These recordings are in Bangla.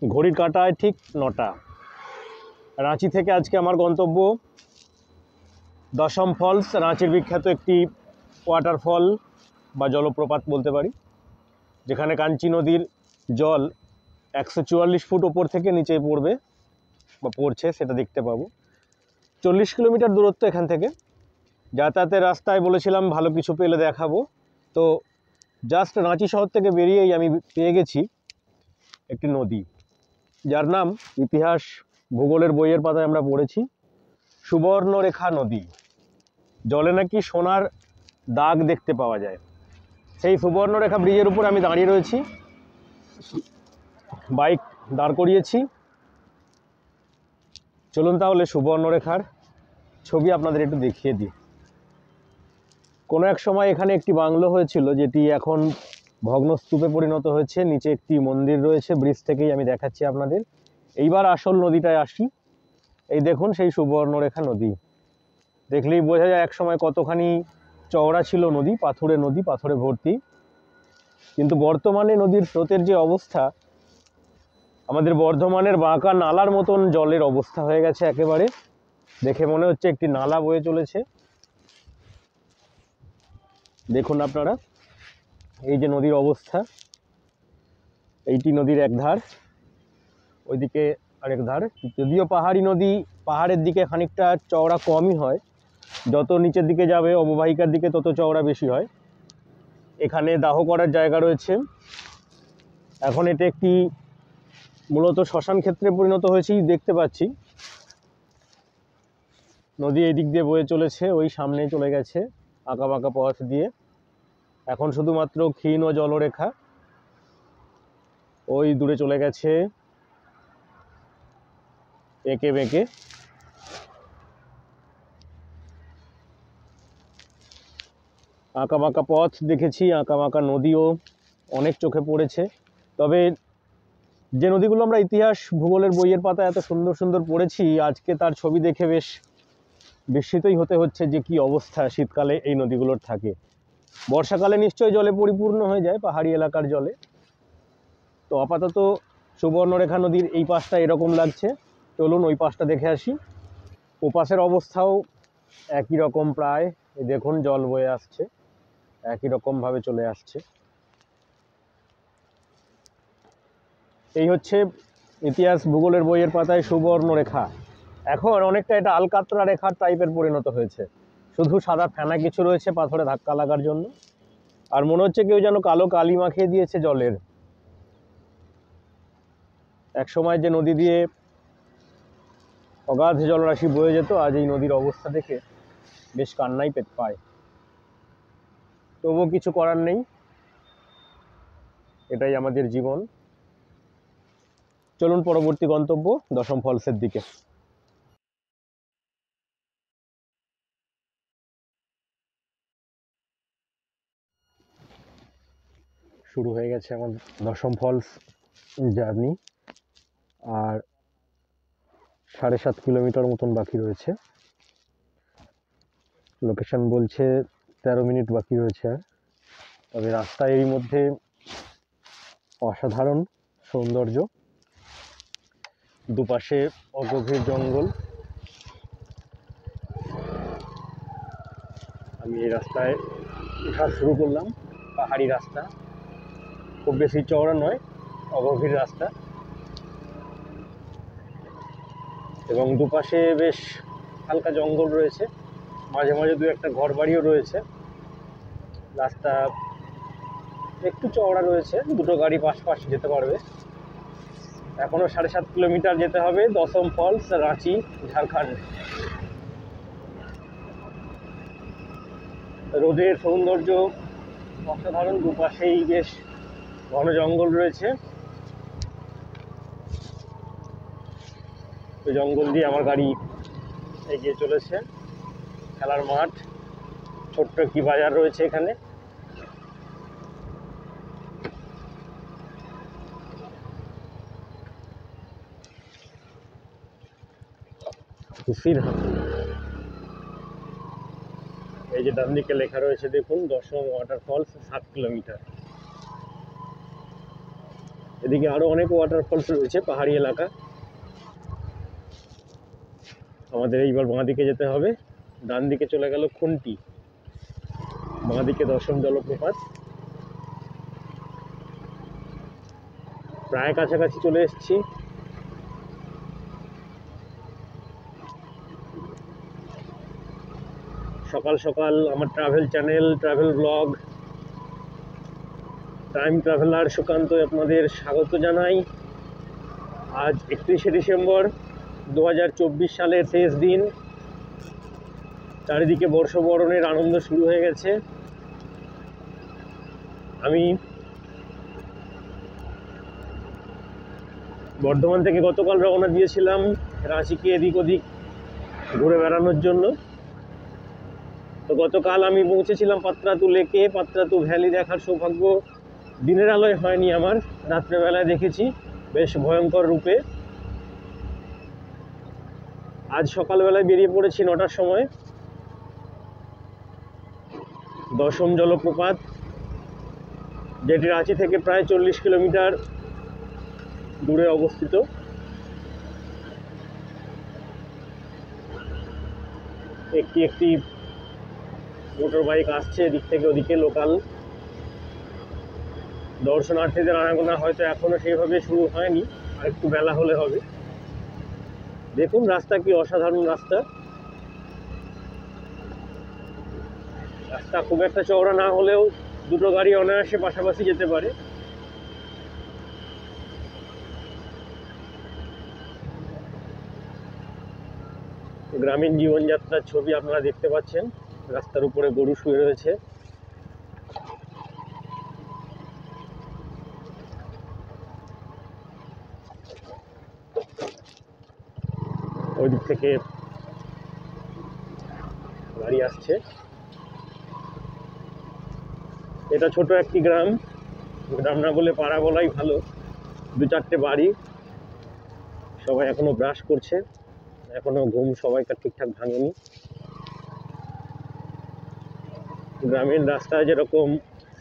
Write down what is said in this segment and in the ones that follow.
ঘড়ির কাঁটায় ঠিক 9টা। রাঁচি থেকে আজকে আমার গন্তব্য দশম ফলস, রাঁচির বিখ্যাত একটি ওয়াটারফল বা জলপ্রপাত বলতে পারি, যেখানে কাঞ্চি নদীর জল 144 ফুট ওপর থেকে নিচে পড়বে বা পড়ছে, সেটা দেখতে পাবো। 40 কিলোমিটার দূরত্ব এখান থেকে। যাতায়াতের রাস্তায় বলেছিলাম ভালো কিছু পেলে দেখাবো। তো জাস্ট রাঁচি শহর থেকে বেরিয়েই আমি পেয়ে গেছি একটি নদী, যার নাম ইতিহাস ভূগোলের বইয়ের পাতায় আমরা পড়েছি সুবর্ণরেখা নদী। জলে নাকি সোনার দাগ দেখতে পাওয়া যায়। সেই সুবর্ণরেখা ব্রিজের উপর আমি দাঁড়িয়ে রয়েছি, বাইক দাঁড় করিয়েছি। চলুন তাহলে সুবর্ণরেখার ছবি আপনাদের একটু দেখিয়ে দিই। কোনো এক সময় এখানে একটি বাংলো হয়েছিল, যেটি এখন ভগ্নস্তূপে পরিণত হয়েছে। নিচে একটি মন্দির রয়েছে, ব্রিজ থেকেই আমি দেখাচ্ছি আপনাদের। এইবার আসল নদীটায় আসি। এই দেখুন সেই সুবর্ণরেখা নদী। দেখলেই বোঝা যায় এক সময় কতখানি চওড়া ছিল নদী, পাথরে ভর্তি। কিন্তু বর্তমানে নদীর স্রোতের যে অবস্থা, আমাদের বর্ধমানের বাঁকা নালার মতন জলের অবস্থা হয়ে গেছে একেবারে। দেখে মনে হচ্ছে একটি নালা বয়ে চলেছে। দেখুন আপনারা, এই যে নদীর অবস্থা, এইটি নদীর এক ধার, ওইদিকে আরেক ধার। যদিও পাহাড়ি নদী, পাহাড়ের দিকে খানিকটা চওড়া কমই হয়, যত নিচের দিকে যাবে অববাহিকার দিকে তত চওড়া বেশি হয়। এখানে দাহ করার জায়গা রয়েছে। এখন এটা একটি মূলত শ্মশান ক্ষেত্রে পরিণত হয়েছে দেখতে পাচ্ছি। নদী এই দিক দিয়ে বয়ে চলেছে, ওই সামনে চলে গেছে আঁকা বাঁকা পথ দিয়ে। এখন শুধুমাত্র ক্ষীণ জলরেখা ওই দূরে চলে গেছে এঁকে বেঁকে। আঁকা বাঁকা পথ দেখেছি, আঁকা বাঁকা নদীও অনেক চোখে পড়েছে। তবে যে নদীগুলো আমরা ইতিহাস ভূগোলের বইয়ের পাতা এত সুন্দর সুন্দর পড়েছি, আজকে তার ছবি দেখে বেশ বিস্মিতই হতে হচ্ছে যে কি অবস্থা শীতকালে এই নদীগুলোর থাকে। বর্ষাকালে নিশ্চয়ই জলে পরিপূর্ণ হয়ে যায় পাহাড়ি এলাকার জলে। তো আপাতত সুবর্ণরেখা নদীর এই পাশটা এরকম লাগছে। চলুন ওই পাশটা দেখে আসি। ও পাশের অবস্থাও একই রকম প্রায়। দেখুন জল বয়ে আসছে, একই রকমভাবে চলে আসছে। এই হচ্ছে ইতিহাস ভূগোলের বইয়ের পাতায় সুবর্ণরেখা। এখন অনেকটা এটা আলকাতরা রেখার টাইপের পরিণত হয়েছে। শুধু সাদা ফেনা কিছু রয়েছে পাথরে ধাক্কা লাগার জন্য, আর মনে হচ্ছে কেউ যেন কালো কালি মাখিয়ে দিয়েছে জলের। এক সময় যে নদী দিয়ে অগাধ জলরাশি বয়ে যেত, আজ এই নদীর অবস্থা দেখে বেশ কান্নাই পায়। তবুও কিছু করার নেই, এটাই আমাদের জীবন। চলুন পরবর্তী গন্তব্য দশম ফলসের দিকে। শুরু হয়ে গেছে আমাদের দশম ফলস জার্নি, আর 7.5 কিলোমিটার মতন বাকি রয়েছে। লোকেশন বলছে 13 মিনিট বাকি রয়েছে। আর তবে রাস্তায় এর মধ্যে অসাধারণ সৌন্দর্য, দুপাশে অগভীর জঙ্গল। আমি এই রাস্তায় ওঠা শুরু করলাম, পাহাড়ি রাস্তা, খুব বেশি চওড়া নয়, অগভীর রাস্তা, এবং দুপাশে বেশ হালকা জঙ্গল রয়েছে, মাঝে মাঝে দু একটা ঘর বাড়িও রয়েছে। রাস্তা একটু চওড়া রয়েছে, দুটো গাড়ি পাশ যেতে পারবে। এখনো 7.5 কিলোমিটার যেতে হবে দশম ফলস, রাঁচি, ঝাড়খণ্ড। রোদের সৌন্দর্য অসাধারণ, দুপাশেই বেশ ঘন জঙ্গল রয়েছে। ওই জঙ্গল দিয়ে আমার গাড়ি এগিয়ে চলেছে। খেলার মাঠ, ছোট্ট একটি বাজার রয়েছে এখানে। খুশির হাসি। এই যে ডান দিকে লেখা রয়েছে দেখুন, দশম ওয়াটারফলস 7 কিলোমিটার। এদিকে আরো অনেক ওয়াটারফলস রয়েছে, পাহাড়ি এলাকা। আমাদের এইবার বাঁ দিকে যেতে হবে, ডান দিকে চলে গেল খুন্তি, বাঁ দিকে দশম জলপ্রপাত। প্রায় কাছাকাছি চলে এসেছি। সকাল সকাল আমার travel channel, travel blog time traveller Sukanta আপনাদের স্বাগত জানাই। আজ 31শে ডিসেম্বর 2024 সালের শেষ দিন। চারিদিকে বর্ষবরণের আনন্দ শুরু হয়ে গেছে। আমি বর্ধমান থেকে গতকাল রওনা দিয়েছিলাম রাঁচিকে এদিক ওদিক ঘুরে বেড়ানোর জন্য। তো গতকাল আমি পৌঁছেছিলাম পাত্রাতু লেকে। পাত্রাতু ভ্যালি দেখার সৌভাগ্য দিনের আলোয় হয়নি আমার, রাত্রেবেলায় দেখেছি বেশ ভয়ঙ্কর রূপে। আজ সকালবেলায় বেরিয়ে পড়েছি 9টার সময়। দশম জলপ্রপাত, যেটি রাঁচি থেকে প্রায় 40 কিলোমিটার দূরে অবস্থিত। একটি মোটর বাইক আসছে এদিক থেকে ওদিকে, লোকাল দর্শনার্থীদের আনাগোনা হয়তো এখনো সেইভাবে শুরু হয়নি, আর একটু বেলা হলে হবে। দেখুন রাস্তা কি অসাধারণ রাস্তা। রাস্তা খুব একটা চওড়া না হলেও দুটো গাড়ি অনায়াসে পাশাপাশি যেতে পারে। গ্রামীণ জীবনযাত্রার ছবি আপনারা দেখতে পাচ্ছেন। রাস্তার উপরে গরু শুয়ে রয়েছে। ওই দিক থেকে গাড়ি আসছে। এটা ছোট একটি গ্রাম, গ্রাম না বলে পাড়া বলাই ভালো। 2-4টে বাড়ি, সবাই এখনো ব্রাশ করছে, এখনো ঘুম সবাইকার ঠিকঠাক ভাঙেনি। গ্রামীণ রাস্তায় যেরকম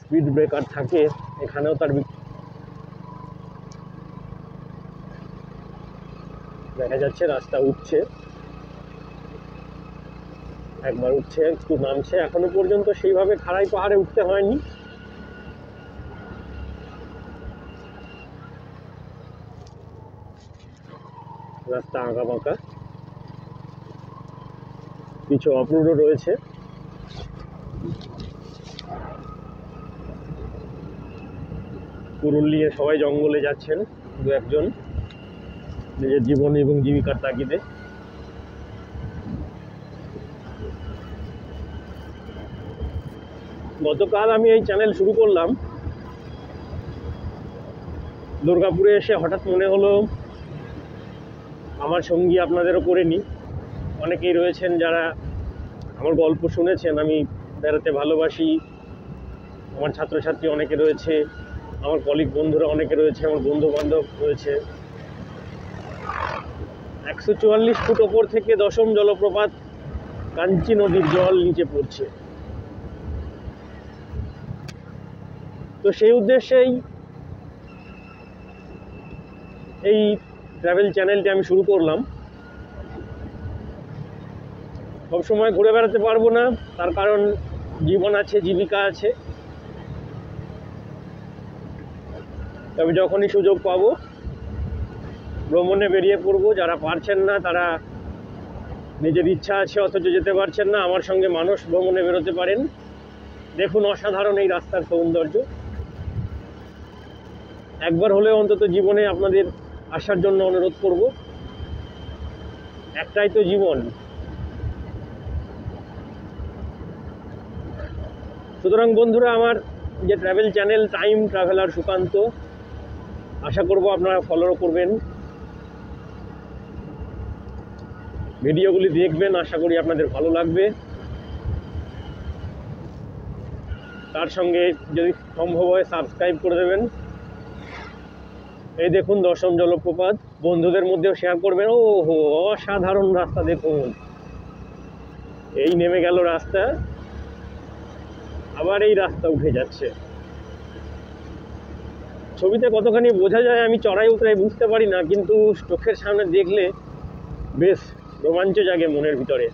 স্পিড ব্রেকার থাকে, এখানেও তার দেখা যাচ্ছে। রাস্তা উঠছে, একবার উঠছে একটু নামছে। এখনো পর্যন্ত সেইভাবে খাড়াই পাহাড়ে উঠতে হয়নি। রাস্তা আঁকা বাঁকা, কিছু অপরূঢ় রয়েছে। কুরুল নিয়ে সবাই জঙ্গলে যাচ্ছেন, 2-1 জন নিজের জীবন এবং জীবিকার তাগিদে। গতকাল আমি এই চ্যানেল শুরু করলাম, দুর্গাপুরে এসে হঠাৎ মনে হলো আমার সঙ্গী আপনাদেরও করে নিই। অনেকেই রয়েছেন যারা আমার গল্প শুনেছেন। আমি বেড়াতে ভালোবাসি, আমার ছাত্রছাত্রী অনেকে রয়েছে, আমার কলিগ বন্ধুরা অনেকে রয়েছে, আমার বন্ধু বান্ধব রয়েছে। 144 ফুট ওপর থেকে দশম জলপ্রপাত কাঞ্চি নদীর জল নিচে পড়ছে। তো সেই উদ্দেশ্যেই এই ট্রাভেল চ্যানেলটি আমি শুরু করলাম। সবসময় ঘুরে বেড়াতে পারবো না, তার কারণ জীবন আছে, জীবিকা আছে। তবে যখনই সুযোগ পাবো ভ্রমণে বেরিয়ে পড়বো। যারা পারছেন না, তারা নিজের ইচ্ছা আছে অথচ যেতে পারছেন না, আমার সঙ্গে মানুষ ভ্রমণে বেরোতে পারেন। দেখুন অসাধারণ এই রাস্তার সৌন্দর্য। একবার হলেও অন্তত জীবনে আপনাদের আসার জন্য অনুরোধ করব। একটাই তো জীবন। সুতরাং বন্ধুরা, আমার যে travel channel time traveller Sukanta, আশা করব আপনারা ফলো করবেন, ভিডিওগুলি দেখবেন। আশা করি আপনাদের ভালো লাগবে। তার সঙ্গে যদি সম্ভব হয় সাবস্ক্রাইব করে দেবেন। এই দেখুন দশম জলপ্রপাত, বন্ধুদের মধ্যেও শেয়ার করবেন। ও হো, অসাধারণ রাস্তা দেখুন। এই নেমে গেল রাস্তা, আবার এই রাস্তা উঠে যাচ্ছে। ছবিতে কতখানি বোঝা যায় আমি চড়াই উতরাই বুঝতে পারি না, কিন্তু চোখের সামনে দেখলে বেশ রোমাঞ্চ জাগে মনের ভিতরে।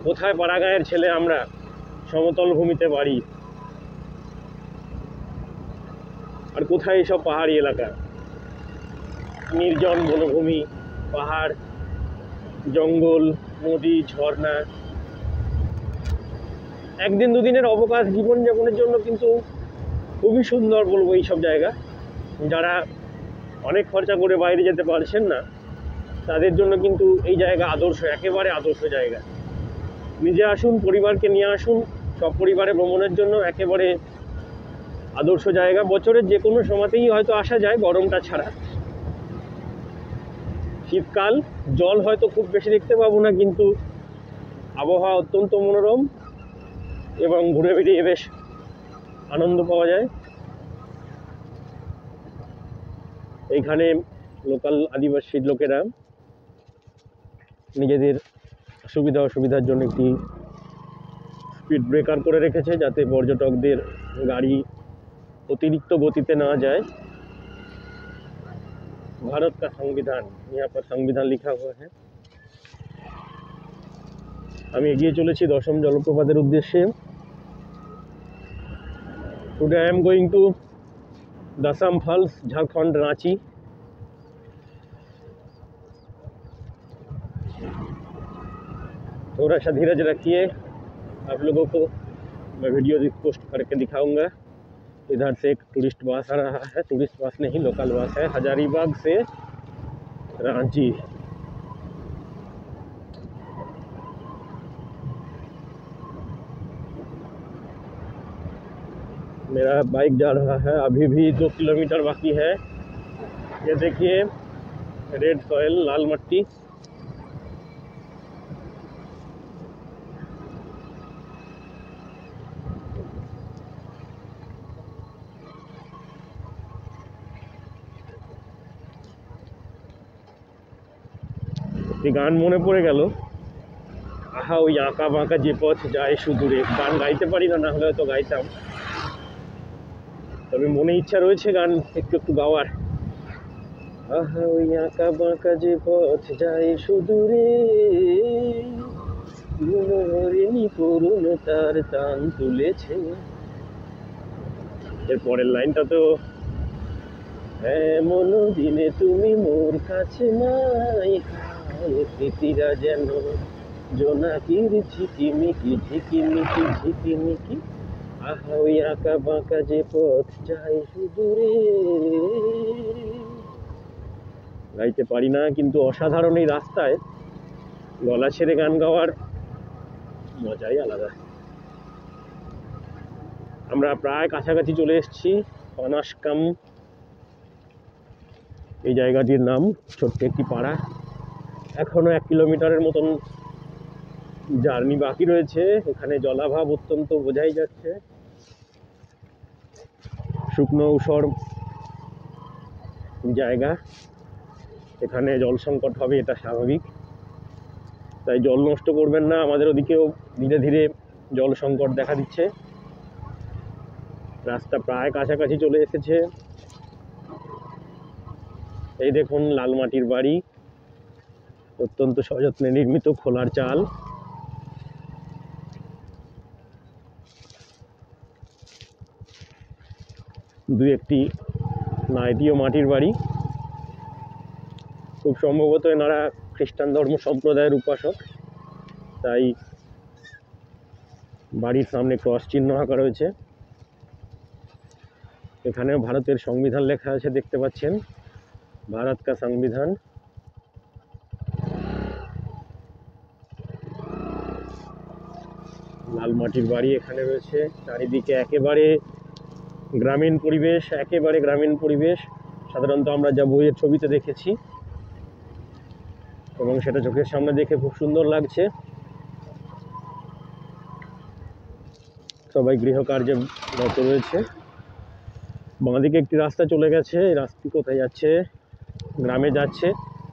কোথায় পাড়াগাঁয়ের ছেলে আমরা, সমতল ভূমিতে বাড়ি, আর কোথায় এসব পাহাড়ি এলাকা, নির্জন বনভূমি, পাহাড়, জঙ্গল, নদী, ঝর্ণা। একদিন দুদিনের অবকাশ জীবনযাপনের জন্য কিন্তু খুবই সুন্দর বলবো এইসব জায়গা। যারা অনেক খরচা করে বাইরে যেতে পারছেন না তাদের জন্য কিন্তু এই জায়গা আদর্শ, একেবারে আদর্শ জায়গা। নিজে আসুন, পরিবারকে নিয়ে আসুন, সব পরিবারে ভ্রমণের জন্য একেবারে আদর্শ জায়গা। বছরের যে কোনো সময়তেই হয়তো আসা যায় গরমটা ছাড়া। শীতকাল জল হয়তো খুব বেশি দেখতে পাবো না, কিন্তু আবহাওয়া অত্যন্ত মনোরম এবং ঘুরে বেরিয়ে বেশ আনন্দ পাওয়া যায়। এইখানে লোকাল আদিবাসী লোকেরা নিজেদের সুবিধা অসুবিধার জন্য একটি স্পিড ব্রেকার করে রেখেছে, যাতে পর্যটকদের গাড়ি অতিরিক্ত গতিতে না যায়। भारत का संविधान, यहाँ पर संविधान लिखा हुआ है। আমি এগিয়ে চলেছি দশম জলপ্রপাতের উদ্দেশ্যে। Today I am going to Dassam Falls, Jharkhand, Ranchi. थोड़ा सा धीरज रखिए, आप लोगों को मैं वीडियो पोस्ट करके दिखाऊंगा। इधर से एक टूरिस्ट बस आ रहा है, टूरिस्ट बस नहीं लोकल बस है, हजारीबाग से रांची। मेरा बाइक जा रहा है, अभी भी 2 किलोमीटर बाकी है। ये देखिए रेड सॉइल, लाल मट्टी। এই গান মনে পড়ে গেল, আহা ওই আঁকা বাঁকা যে পথ যায় সুদূরে। গান গাইতে পারি না, না হলে হয়তো গাইতাম, তবে মনে ইচ্ছা রয়েছে গান একটু একটু গাওয়ার। আহা ওই আঁকা বাঁকা যে পথ যায় সুদূরে, হরিণী করুণ তার টান তুলেছে। এর পরের লাইনটা তো, এমন দিনে তুমি মোর কাছে নাই, স্মৃতিরা যেন জোনাকির ঝিকিমিকি ঝিকিমিকি ঝিকিমিকি। আহা ওই আঁকা বাঁকা যে পথ যায় সুদূরে। গাইতে পারি না, কিন্তু অসাধারণ এই রাস্তায় গলা ছেড়ে গান গাওয়ার মজাই আলাদা। আমরা প্রায় কাছাকাছি চলে এসেছি। পানাশকাম এই জায়গাটির নাম, ছোট্ট একটি পাড়া। এখনো 1 কিলোমিটারের মতন জার্নি বাকি রয়েছে। এখানে জলাভাব অত্যন্ত বোঝাই যাচ্ছে। শুকনো ঊষর জায়গা, এখানে জল সংকট হবে, এটা স্বাভাবিক। তাই জল নষ্ট করবেন না। আমাদের ওদিকেও ধীরে ধীরে জল সংকট দেখা দিচ্ছে। রাস্তা প্রায় কাছাকাছি চলে এসেছে। এই দেখুন লাল মাটির বাড়ি, অত্যন্ত সযত্নে নির্মিত, খোলার চাল। দু একটি নাইটিও মাটির বাড়ি। খুব সম্ভবত এনারা খ্রিস্টান ধর্ম সম্প্রদায়ের উপাসক, তাই বাড়ির সামনে ক্রস চিহ্ন আঁকা রয়েছে। এখানেও ভারতের সংবিধান লেখা আছে, দেখতে পাচ্ছেন, ভারত কা সংবিধান। লাল মাটির বাড়ি এখানে রয়েছে। চারিদিকে একেবারে গ্রামীণ পরিবেশ, একেবারে গ্রামীণ পরিবেশ। সাধারণত আমরা যা বইয়ের ছবিতে দেখেছি এবং সেটা চোখের সামনে দেখে খুব সুন্দর লাগছে। সবাই গৃহকার্যে রত রয়েছে। বাঁদিকে একটি রাস্তা চলে গেছে। এই রাস্তাটি কোথায় যাচ্ছে? গ্রামে যাচ্ছে।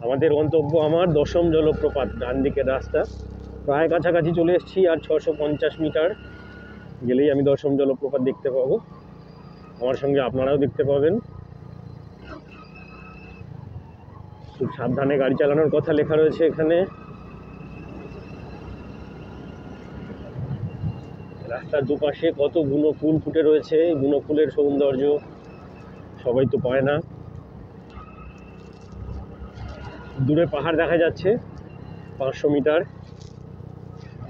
আমাদের গন্তব্য আমার দশম জলপ্রপাত, ডান দিকের রাস্তা। প্রায় কাছাকাছি চলে এসেছি, আর 650 মিটার গেলেই আমি দশম জলপ্রপাত দেখতে পাবো। আমার সঙ্গে আপনারাও দেখতে পাবেন। খুব সাবধানে গাড়ি চালানোর কথা লেখা রয়েছে এখানে। রাস্তার দুপাশে কত বুনো ফুল ফুটে রয়েছে, এই বুনো ফুলের সৌন্দর্য সবাই তো পায় না। দূরে পাহাড় দেখা যাচ্ছে, 500 মিটার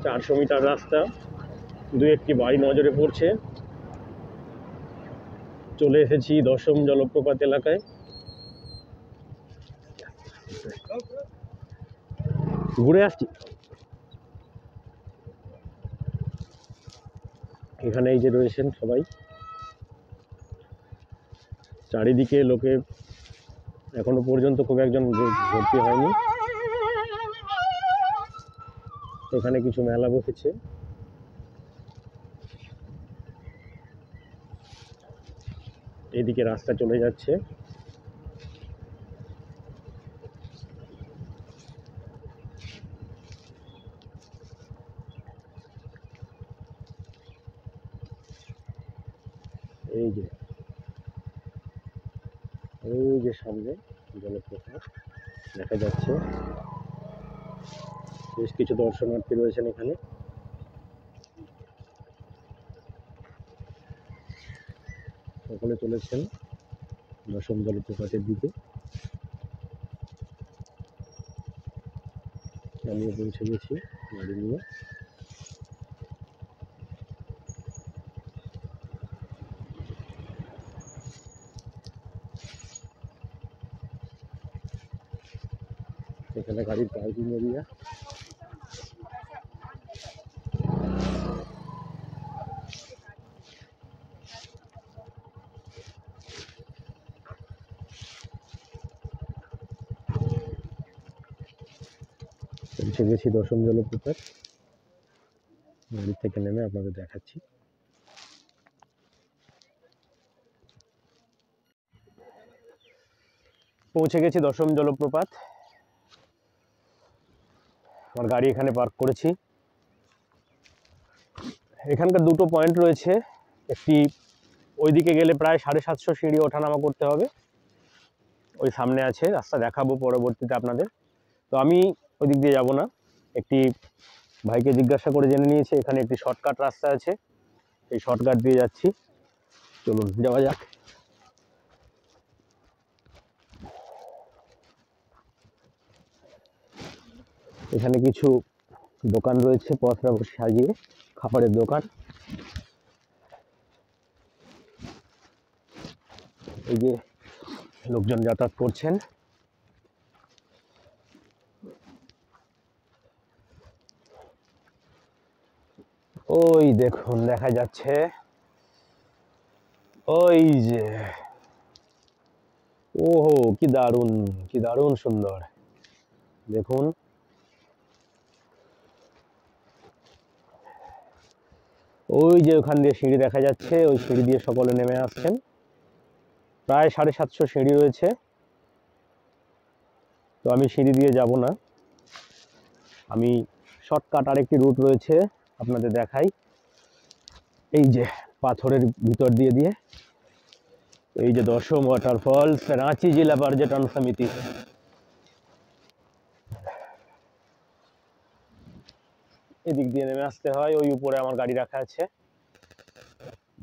400 মিটার রাস্তা, দু একটি বাড়ি নজরে পড়ছে। চলে এসেছি দশম জলপ্রপাত এলাকায়। ঘুরে আসছি। এখানে এই যে রয়েছেন সবাই, চারিদিকে লোকে এখনো পর্যন্ত খুব একজন ভর্তি হয়নি। এখানে কিছু মেলা বসেছে। এদিকে রাস্তা চলে যাচ্ছে। এই যে ওই যে সামনে জলপ্রপাত দেখা যাচ্ছে। বেশ কিছু দর্শনার্থী রয়েছেন এখানে। সকলে চলেছেন দশম জলপ্রপাতের দিকে। আমিও পৌঁছে গেছি গাড়ি নিয়ে। এখানে গাড়ির পার্কিং এরিয়া। পৌঁছে গেছি দশম জলপ্রপাত। গাড়ি থেকে নেমে আপনাদের দেখাচ্ছি। পৌঁছে গেছি দশম জলপ্রপাত। আমার গাড়ি এখানে পার্ক করেছি। এখানকার দুটো পয়েন্ট রয়েছে। একটি ওইদিকে গেলে প্রায় 750 সিঁড়ি ওঠানামা করতে হবে, ওই সামনে আছে, রাস্তা দেখাবো পরবর্তীতে আপনাদের। তো আমি ওই দিক দিয়ে যাবো না, একটি ভাইকে জিজ্ঞাসা করে জেনে নিয়েছি এখানে একটি শর্টকাট রাস্তা আছে, এই শর্টকাট দিয়ে যাচ্ছি। চলুন যাওয়া যাক। এখানে কিছু দোকান রয়েছে পথরা সাজিয়ে, খাবারের দোকান। এই যে লোকজন যাতায়াত করছেন। ওই দেখুন দেখা যাচ্ছে, ওই যে, ওহো কি দারুণ, কি দারুণ সুন্দর। দেখুন ওই যে ওখান দিয়ে সিঁড়ি দেখা যাচ্ছে, ওই সিঁড়ি দিয়ে সকলে নেমে আসছেন। প্রায় 750 সিঁড়ি রয়েছে। তো আমি সিঁড়ি দিয়ে যাব না, আমি শর্টকাট আরেকটি রুট রয়েছে আপনাদের দেখাই। এই যে পাথরের ভিতর দিয়ে দিয়ে এই যে দশম ওয়াটারফলস, রাঁচি জেলা পর্যটন সমিতি। এদিক দিয়ে নেমে আসতে হয়। ওই উপরে আমার গাড়ি রাখা আছে।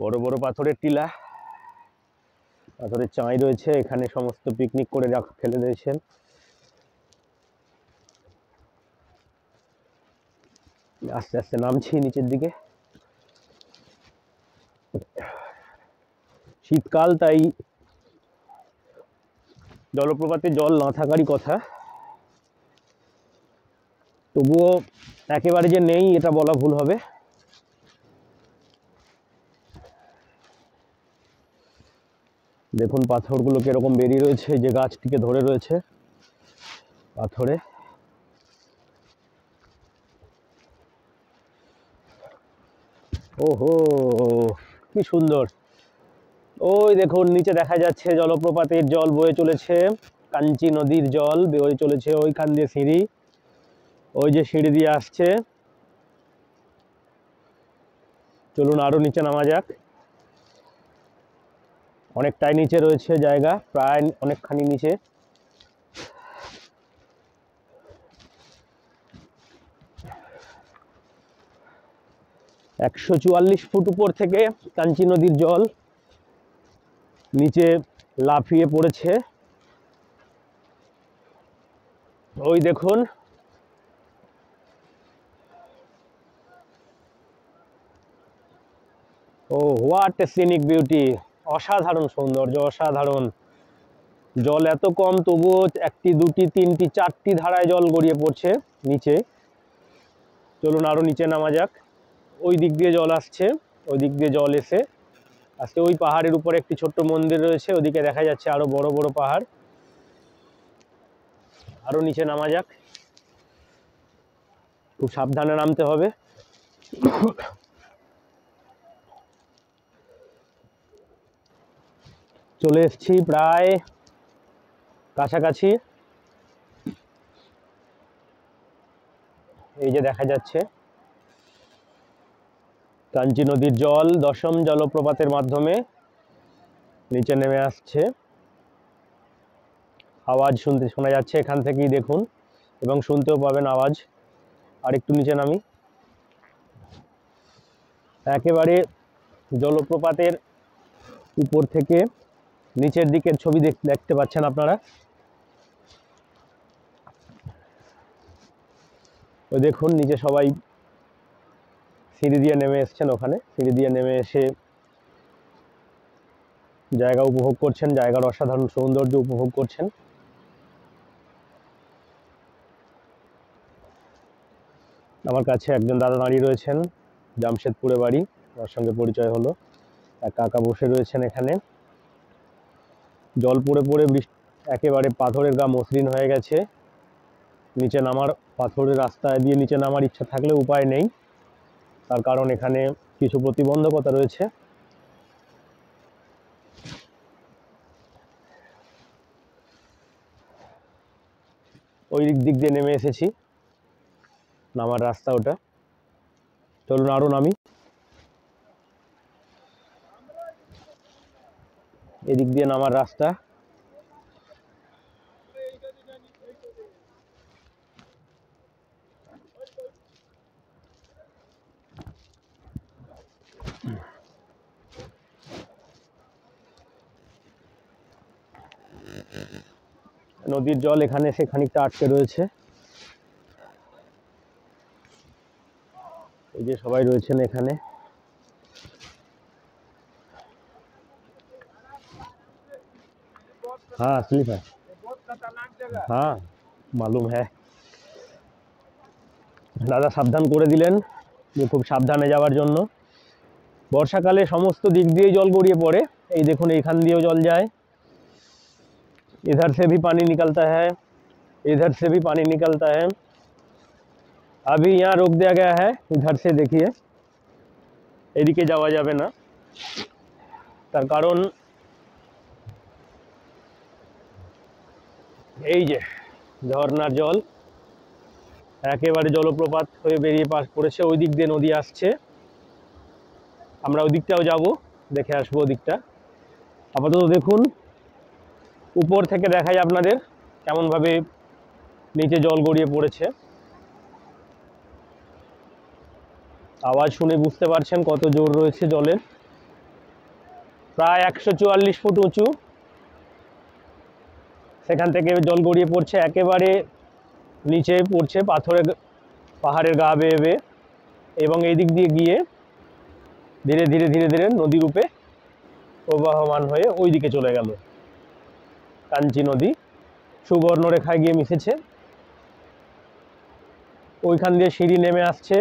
বড় বড় পাথরের টিলা, পাথরের চাঁই রয়েছে। এখানে সমস্ত পিকনিক করে ফেলে দিয়েছেন। আস্তে আস্তে নামছি নিচের দিকে। শীতকাল, তাই জলপ্রপাতে জল না থাকারই কথা, তবুও একেবারে যে নেই এটা বলা ভুল হবে। দেখুন পাথরগুলো কিরকম বেরিয়ে রয়েছে, যে গাছটিকে ধরে রয়েছে পাথরে। ওহো কি সুন্দর। ওই দেখুন নিচে দেখা যাচ্ছে জলপ্রপাতের জল বয়ে চলেছে, কাঞ্চি নদীর জল বয়ে চলেছে। ওইখান দিয়ে সিঁড়ি, ওই যে সিঁড়ি দিয়ে আসছে। চলুন আরো নিচে নামা যাক। অনেকটাই নিচে রয়েছে জায়গা, প্রায় অনেকখানি নিচে। একশো 44 ফুট উপর থেকে কাঞ্চি নদীর জল নিচে লাফিয়ে পড়েছে। ওই দেখুন, ও হোয়াট এ সিনিক বিউটি, অসাধারণ সৌন্দর্য, অসাধারণ। জল এত কম, তবুও একটি, দুটি, তিনটি, চারটি ধারায় জল গড়িয়ে পড়ছে নিচে। চলুন আরো নিচে নামা যাক। ওই দিক দিয়ে জল আসছে, ওই দিক দিয়ে জল এসে আজকে ওই পাহাড়ের উপরে একটি ছোট্ট মন্দির রয়েছে, ওদিকে দেখা যাচ্ছে আরো বড় বড় পাহাড়। আরো নিচে নামা যাক, খুব সাবধানে নামতে হবে। চলে এসেছি প্রায় কাছাকাছি। এই যে দেখা যাচ্ছে কাঞ্চি নদীর জল দশম জলপ্রপাতের মাধ্যমে নিচে নেমে আসছে। আওয়াজ শোনা যাচ্ছে এখান থেকেই, দেখুন, এবং শুনতেও পাবেন আওয়াজ। আর একটু নিচে নামি। একেবারে জলপ্রপাতের উপর থেকে নিচের দিকের ছবি দেখতে পাচ্ছেন আপনারা। ওই দেখুন নিচে সবাই সিঁড়ি দিয়ে নেমে এসছেন, ওখানে সিঁড়ি দিয়ে নেমে এসে জায়গা উপভোগ করছেন, জায়গার অসাধারণ সৌন্দর্য উপভোগ করছেন। আমার কাছে একজন দাদা দাঁড়িয়ে রয়েছেন, জামশেদপুরে বাড়ি, তার সঙ্গে পরিচয় হলো। এক কাকা বসে রয়েছেন এখানে। জল পড়ে পড়ে একেবারে পাথরের গা মসৃণ হয়ে গেছে। নিচে নামার, পাথরের রাস্তা দিয়ে নিচে নামার ইচ্ছা থাকলে উপায় নেই, তার কারণ এখানে কিছু প্রতিবন্ধকতা রয়েছে। ওই দিক দিয়ে নেমে এসেছি, নামার রাস্তা ওটা। চলুন আরো নামি। এদিক দিয়ে নামার রাস্তা। নদীর জল এখানে এসে খানিকটা আটকে রয়েছে। এই যে সবাই রয়েছেন এখানে। हाँ स्लिप है, हाँ मालूम है। দাদা সাবধান করে দিলেন যে খুব সাবধানে যাওয়ার জন্য। বর্ষাকালে সমস্ত দিক দিয়েই জল গড়িয়ে পড়ে। এই দেখুন এইখান দিয়েও জল যায়, इधर से भी पानी निकलता है, इधर से भी पानी निकलता है। अभी यहाँ रोक दिया गया है, इधर से देखिए, এদিকে যাওয়া যাবে না, তার কারণ এই যে ঝর্ণার জল একেবারে জলপ্রপাত হয়ে বেরিয়ে পাশ পড়েছে। ওই দিক দিয়ে নদী আসছে, আমরা ওই দিকটাও যাব, দেখে আসবো ওদিকটা। আপাতত দেখুন উপর থেকে দেখাই আপনাদের কেমনভাবে নিচে জল গড়িয়ে পড়েছে। আওয়াজ শুনে বুঝতে পারছেন কত জোর রয়েছে জলের। প্রায় 144 ফুট উঁচু, সেখান থেকে জল গড়িয়ে পড়ছে, একেবারে নিচে পড়ছে পাহাড়ের গা বেয়ে বেয়ে, এবং এই দিক দিয়ে গিয়ে ধীরে ধীরে ধীরে ধীরে নদী রূপে প্রবাহমান হয়ে ওই দিকে চলে গেল। কাঞ্চি নদী সুবর্ণরেখায় গিয়ে মিশেছে। ওইখান দিয়ে সিঁড়ি নেমে আসছে,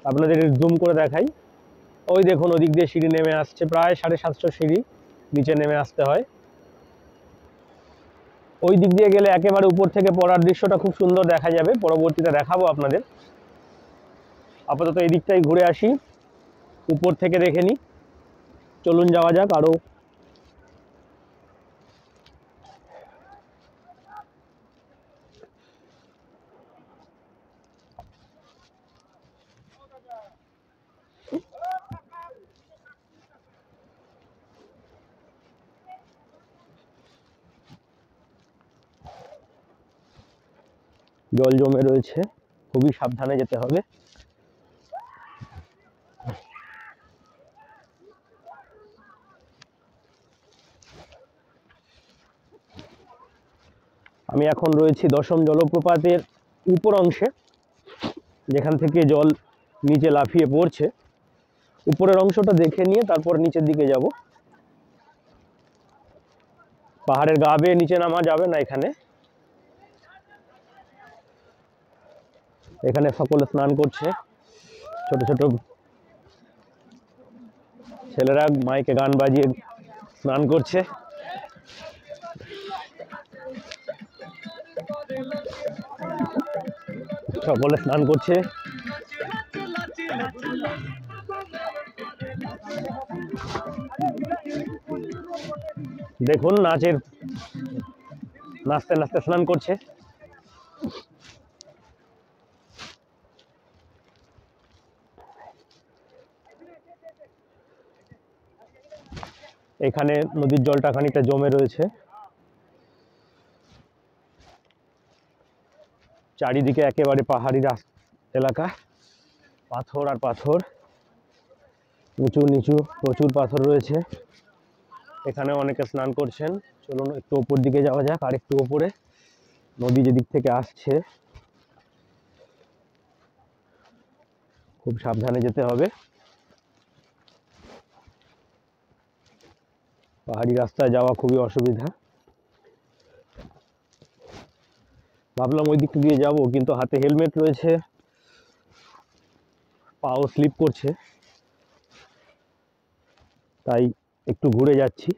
আপনাদের জুম করে দেখাই। ওই দেখুন ওদিক দিয়ে সিঁড়ি নেমে আসছে, প্রায় 750 সিঁড়ি নিচে নেমে আসতে হয়। ওই দিক দিয়ে গেলে একেবারে উপর থেকে পড়ার দৃশ্যটা খুব সুন্দর দেখা যাবে, পরবর্তীতে দেখাবো আপনাদের। আপাতত এই দিকটাই ঘুরে আসি, উপর থেকে দেখে নিই। চলুন যাওয়া যাক আরও। জল জমে রয়েছে, খুবই সাবধানে যেতে হবে। আমি এখন রয়েছি দশম জলপ্রপাতের উপর অংশে, যেখান থেকে জল নিচে লাফিয়ে পড়ছে। উপরের অংশটা দেখে নিয়ে তারপর নিচের দিকে যাব। পাহাড়ের গা বেয়ে নিচে নামা যাবে না এখানে। এখানে সকলে স্নান করছে, ছোট ছোট ছেলেরা মাইকে গান বাজিয়ে স্নান করছে। সকলে স্নান করছে। দেখুন নাচতে নাচতে স্নান করছে। এখানে নদীর জলটা খানিকটা জমে রয়েছে, চারিদিকে একেবারে পাহাড়ি এলাকা, পাথর আর পাথর, উঁচু নিচু প্রচুর পাথর রয়েছে। এখানে অনেকে স্নান করছেন। চলুন একটু উপর দিকে যাওয়া যাক। আর একটু উপরে নদী যেদিক থেকে আসছে, খুব সাবধানে যেতে হবে। পাহাড়ি রাস্তায় যাওয়া খুবই অসুবিধা। ভাবলাম ওই দিক দিয়ে যাব, কিন্তু হাতে হেলমেট রয়েছে, পাও স্লিপ করছে, তাই একটু ঘুরে যাচ্ছি।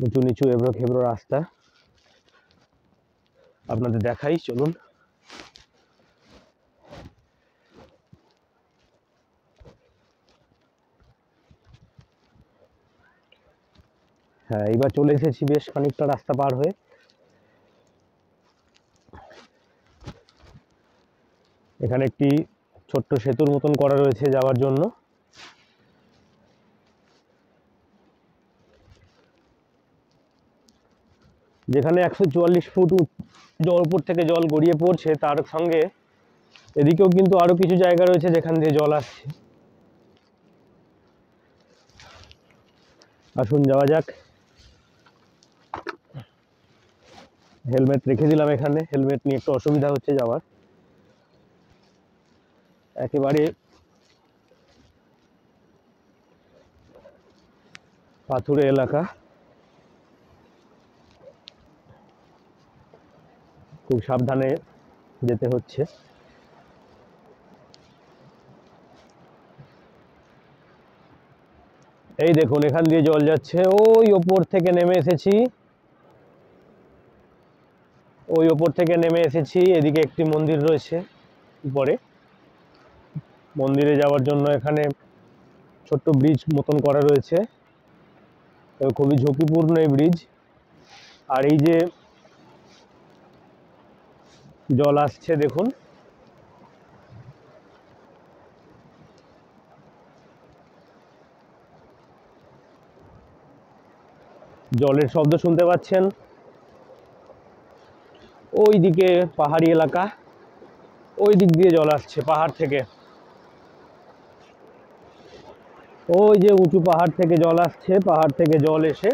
উঁচু নিচু এবড়ো খেবড়ো রাস্তা আপনাদের দেখাই, চলুন। হ্যাঁ, এবার চলে এসেছি বেশ খানিকটা রাস্তা পার হয়ে। এখানে একটি ছোট্ট সেতুর মতন করা রয়েছে যাওয়ার জন্য। যেখানে 144 ফুট উপর থেকে জল গড়িয়ে পড়ছে, তার সঙ্গে এদিকেও কিন্তু আরো কিছু জায়গা রয়েছে যেখান দিয়ে জল আসছে। আসুন যাওয়া যাক। হেলমেট রেখে দিলাম এখানে, হেলমেট নিয়ে একটু অসুবিধা হচ্ছে যাওয়ার। একেবারে পাথুরে এলাকা, খুব সাবধানে যেতে হচ্ছে। এই দেখুন এখান দিয়ে জল যাচ্ছে, ওই ওপর থেকে নেমে এসেছি, ওই ওপর থেকে নেমে এসেছি। এদিকে একটি মন্দির রয়েছে উপরে, মন্দিরে যাওয়ার জন্য এখানে ছোট্ট ব্রিজ মতন করা রয়েছে, খুবই ঝুঁকিপূর্ণ এই ব্রিজ। আর এই যে জল আসছে দেখুন, জলের শব্দ শুনতে পাচ্ছেন। ওই দিকে পাহাড়ি এলাকা, ওই দিক দিয়ে জল আসছে পাহাড় থেকে। ওই যে উঁচু পাহাড় থেকে জল আসছে, পাহাড় থেকে জল এসে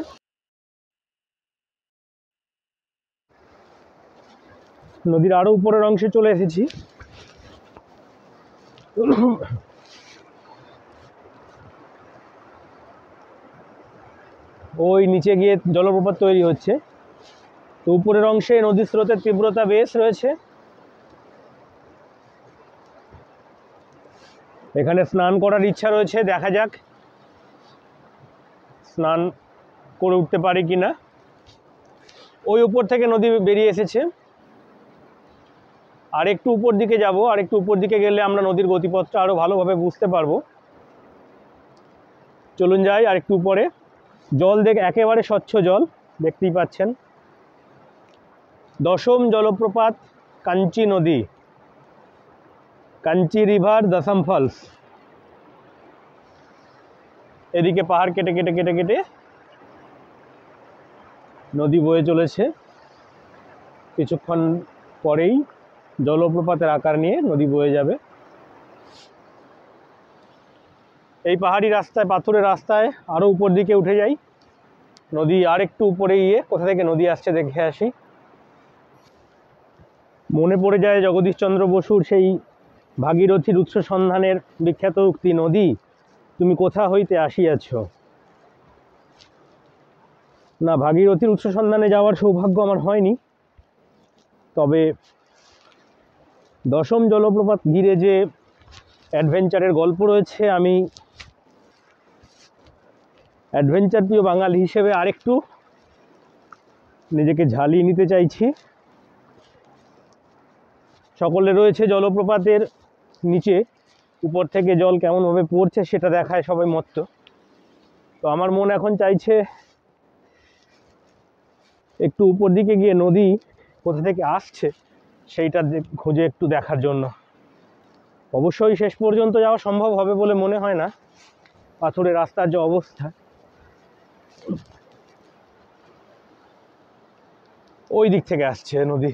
নদীর আরো উপরের অংশে চলে এসেছি। ওই নিচে গিয়ে জলপ্রপাত তৈরি হচ্ছে, তো উপরের অংশে নদীর স্রোতের তীব্রতা বেশ রয়েছে। এখানে স্নান করার ইচ্ছা রয়েছে, দেখা যাক স্নান করে উঠতে পারি কিনা। ওই উপর থেকে নদী বেরিয়ে এসেছে, আর একটু উপর দিকে যাব। আর একটু উপর দিকে গেলে আমরা নদীর গতিপথটা আরো ভালোভাবে বুঝতে পারবো। চলুন যাই আর একটু উপরে। জল একেবারে স্বচ্ছ জল, দেখতেই পাচ্ছেন। দশম জলপ্রপাত কাঞ্চি নদী, কাঞ্চি রিভার দশম ফলস। এদিকে পাহাড় কেটে কেটে কেটে কেটে নদী বয়ে চলেছে। কিছুক্ষণ পরেই জলপ্রপাতের আকার নিয়ে নদী বয়ে যাবে। এই পাহাড়ি রাস্তায়, পাথুরে রাস্তায় আরও উপর দিকে উঠে যাই। নদী আর একটু উপরে গিয়ে কোথা থেকে নদী আসছে দেখে আসি। মনে পড়ে যায় জগদীশচন্দ্র বসুর সেই ভাগীরথীর উৎস সন্ধানের বিখ্যাত উক্তি, নদী তুমি কোথা হইতে আসিয়াছ। না, ভাগীরথীর উৎস সন্ধানে যাওয়ার সৌভাগ্য আমার হয়নি, তবে দশম জলপ্রপাত ঘিরে যে অ্যাডভেঞ্চারের গল্প রয়েছে, আমি অ্যাডভেঞ্চার প্রিয় বাঙালি হিসেবে আরেকটু নিজেকে ঝালিয়ে নিতে চাইছি। সকলে রয়েছে জলপ্রপাতের নিচে, উপর থেকে জল কেমনভাবে পড়ছে সেটা দেখায় সবাই মত্ত। তো আমার মন এখন চাইছে একটু উপর দিকে গিয়ে নদী কোথা থেকে আসছে সেইটা খুঁজে একটু দেখার জন্য। অবশ্যই শেষ পর্যন্ত যাওয়া সম্ভব হবে বলে মনে হয় না, পাথুরে রাস্তার যে অবস্থা। ওই দিক থেকে আসছে নদী।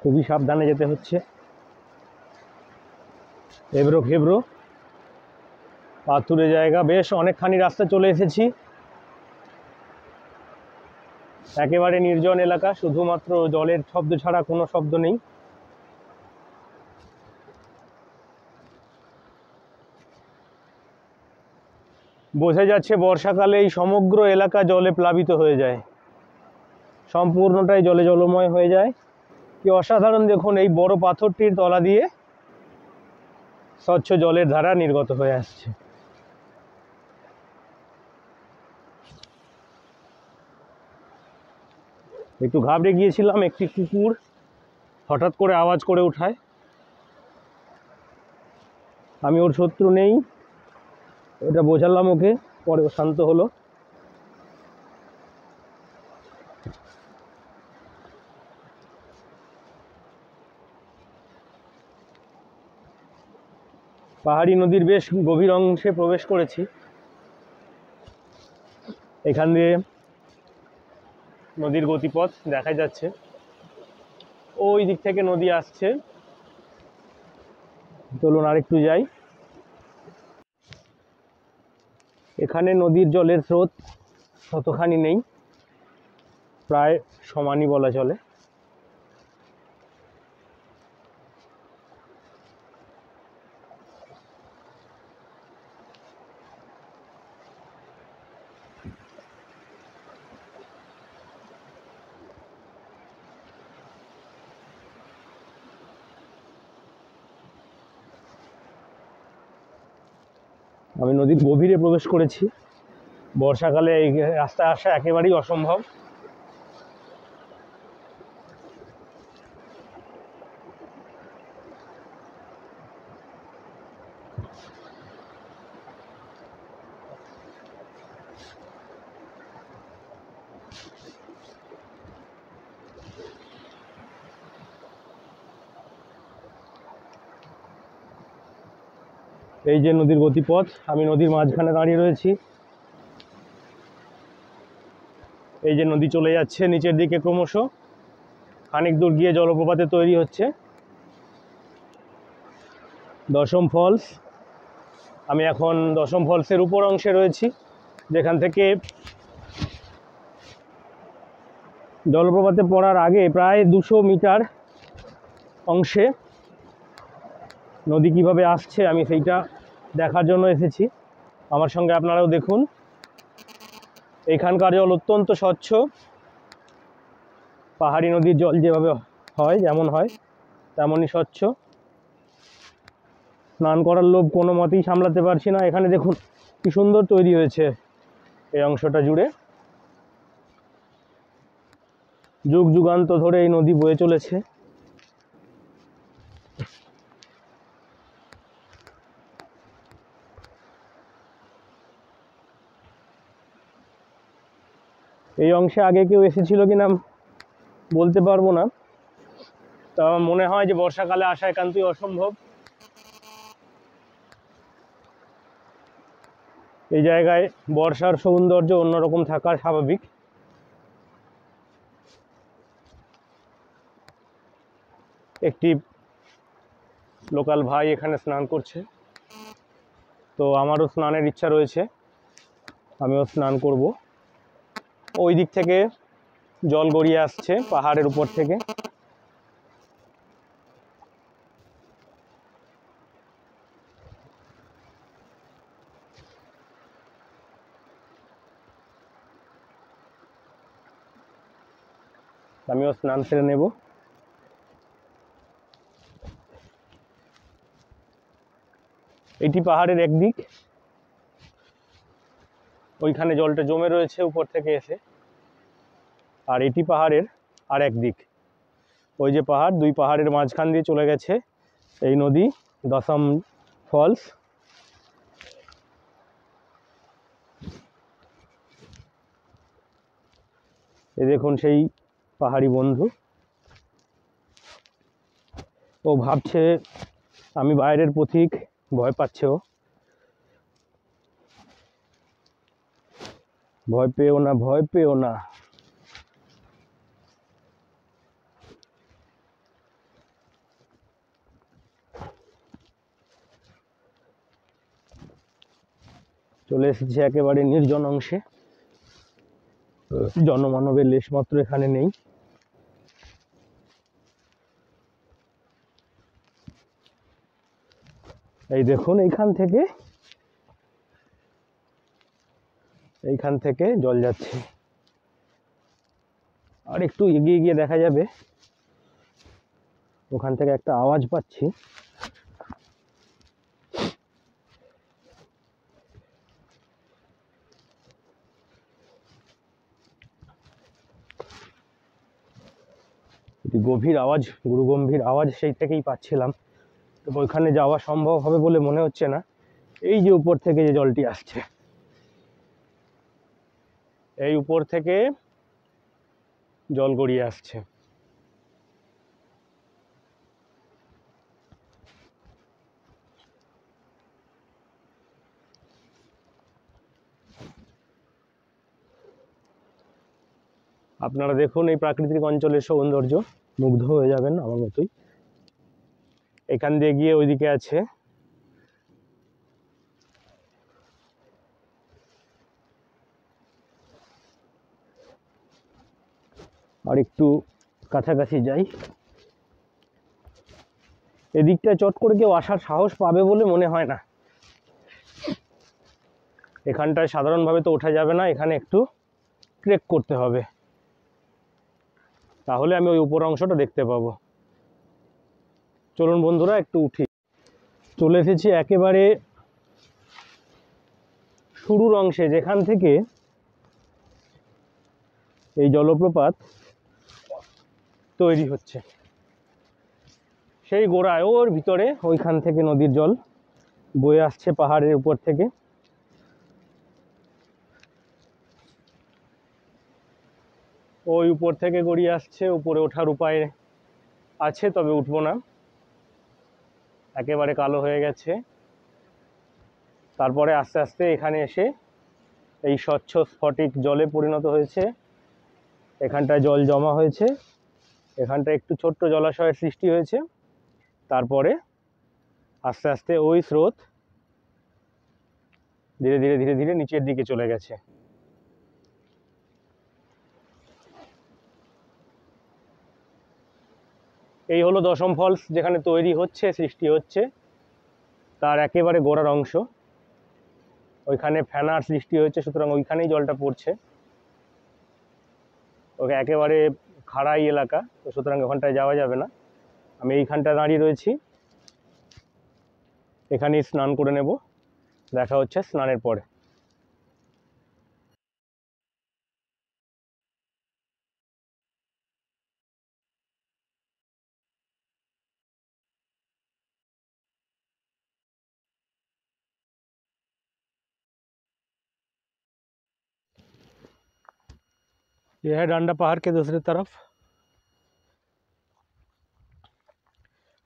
খুবই সাবধানে যেতে হচ্ছে, এবড়ো খেবড়ো পাথুরে জায়গা। বেশ অনেকখানি রাস্তা চলে এসেছি, একেবারে নির্জন এলাকা, শুধুমাত্র জলের শব্দ ছাড়া কোনো শব্দ নেই। বোঝা যাচ্ছে বর্ষাকালে এই সমগ্র এলাকা জলে প্লাবিত হয়ে যায়, সম্পূর্ণটাই জলে জলময় হয়ে যায়। কি অসাধারণ দেখুন, এই বড় পাথরটির তলা দিয়ে স্বচ্ছ জলের ধারা নির্গত হয়ে আসছে। একটু ঘাবড়ে গিয়েছিলাম, একটি কুকুর হঠাৎ করে আওয়াজ করে ওঠায়। আমি ওর শত্রু নেই, এটা বোঝালাম ওকে, পরে ও শান্ত হলো। পাহাড়ি নদীর বেশ গভীর অংশে প্রবেশ করেছি। এখান দিয়ে নদীর গতিপথ দেখা যাচ্ছে, ওই দিক থেকে নদী আসছে। চলুন আরেকটু যাই। এখানে নদীর জলের স্রোত ততখানি নেই, প্রায় সমানই বলা চলে। আমি নদীর গভীরে প্রবেশ করেছি। বর্ষাকালে এই রাস্তায় আসা একেবারেই অসম্ভব। এই যে নদীর গতিপথ, আমি নদীর মাঝখানে দাঁড়িয়ে রয়েছি। এই যে নদী চলে যাচ্ছে নিচের দিকে ক্রমশ, খানিক দূর গিয়ে জলপ্রপাতে তৈরি হচ্ছে দশম ফলস। আমি এখন দশম ফলসের উপর অংশে রয়েছি, যেখান থেকে জলপ্রপাতে পড়ার আগে প্রায় 200 মিটার অংশে নদী কিভাবে আসছে আমি সেইটা দেখার জন্য এসেছি। আমার সঙ্গে আপনারাও দেখুন। এখানকার জল অত্যন্ত স্বচ্ছ, পাহাড়ি নদীর জল যেভাবে হয়, যেমন হয় তেমনই স্বচ্ছ। স্নান করার লোভ কোনো মতেই সামলাতে পারছি না। এখানে দেখুন কি সুন্দর তৈরি হয়েছে এই অংশটা জুড়ে। যুগ যুগান্ত ধরে এই নদী বয়ে চলেছে। এই অংশে আগে কেউ এসেছিল কিনা বলতে পারবো না, তা আমার মনে হয় যে বর্ষাকালে আসা একান্তই অসম্ভব। এই জায়গায় বর্ষার সৌন্দর্য অন্যরকম থাকার স্বাভাবিক। একটি লোকাল ভাই এখানে স্নান করছে, তো আমারও স্নানের ইচ্ছা রয়েছে, আমিও স্নান করব। ওই দিক থেকে জল গড়িয়ে আসছে পাহাড়ের উপর থেকে। আমিও স্নান সেরে নেব। এটি পাহাড়ের একদিক, ওইখানে জলটা জমে রয়েছে উপর থেকে এসে, আর এটি পাহাড়ের আর একদিক। ওই যে পাহাড়, দুই পাহাড়ের মাঝখান দিয়ে চলে গেছে এই নদী দশম ফলস। এই দেখুন সেই পাহাড়ি বন্ধু, ও ভাবছে আমি বাইরের পথিক, ভয় পাচ্ছে ও। ভয় পেও না, ভয় পেও না। চলে এসেছে একেবারে নির্জন অংশে, জনমানবের লেশমাত্র এখানে নেই। এই দেখুন এইখান থেকে জল যাচ্ছে, আর একটু এগিয়ে গিয়ে দেখা যাবে ওখান থেকে একটা আওয়াজ পাচ্ছি। গভীর আওয়াজ, গুরুগম্ভীর আওয়াজ সেই থেকেই পাচ্ছিলাম, তো ওইখানে যাওয়া সম্ভব হবে বলে মনে হচ্ছে না। এই যে উপর থেকে যে জলটি আসছে, এই উপর থেকে জল গড়িয়ে আসছে। আপনারা দেখুন এই প্রাকৃতিক অঞ্চলের সৌন্দর্য, মুগ্ধ হয়ে যাবেন আমার মতোই। এখান দিয়ে গিয়ে ওইদিকে আছে আর একটু কাছাকাছি যাই। এদিকটা চট করে কেউ আসার সাহস পাবে বলে মনে হয় না। এখানটায় সাধারণভাবে তো ওঠা যাবে না, এখানে একটু ট্রেক করতে হবে, তাহলে আমি ওই উপর অংশটা দেখতে পাবো। চলুন বন্ধুরা একটু উঠি। চলে এসেছি একেবারে শুরুর অংশে, যেখান থেকে এই জলপ্রপাত তৈরি হচ্ছে। সেই গোড়ায় ওর ভিতরে ওইখান থেকে নদীর জল বয়ে আসছে পাহাড়ের উপর থেকে। ওই উপর থেকে গড়িয়ে আসছে, উপরে ওঠার উপায় আছে, তবে উঠবো না, একেবারে কালো হয়ে গেছে। তারপরে আস্তে আস্তে এখানে এসে এই স্বচ্ছ স্ফটিক জলে পরিণত হয়েছে। এখানটায় জল জমা হয়েছে, এখানটায় একটু ছোট্ট জলাশয়ের সৃষ্টি হয়েছে, তারপরে আস্তে আস্তে ওই স্রোত ধীরে ধীরে ধীরে ধীরে নিচের দিকে চলে গেছে। এই হলো দশম ফলস, যেখানে তৈরি হচ্ছে, সৃষ্টি হচ্ছে, তার একেবারে গোড়ার অংশ। ওইখানে ফেনার সৃষ্টি হয়েছে, সুতরাং ওইখানেই জলটা পড়ছে। ওকে একেবারে খাড়াই এলাকা, তো সুতরাং ওখানটায় যাওয়া যাবে না। আমি এইখানটায় দাঁড়িয়ে রয়েছি, এখানেই স্নান করে নেব। দেখা হচ্ছে স্নানের পরে। ये है डांडा पहाड़ के दूसरी तरफ।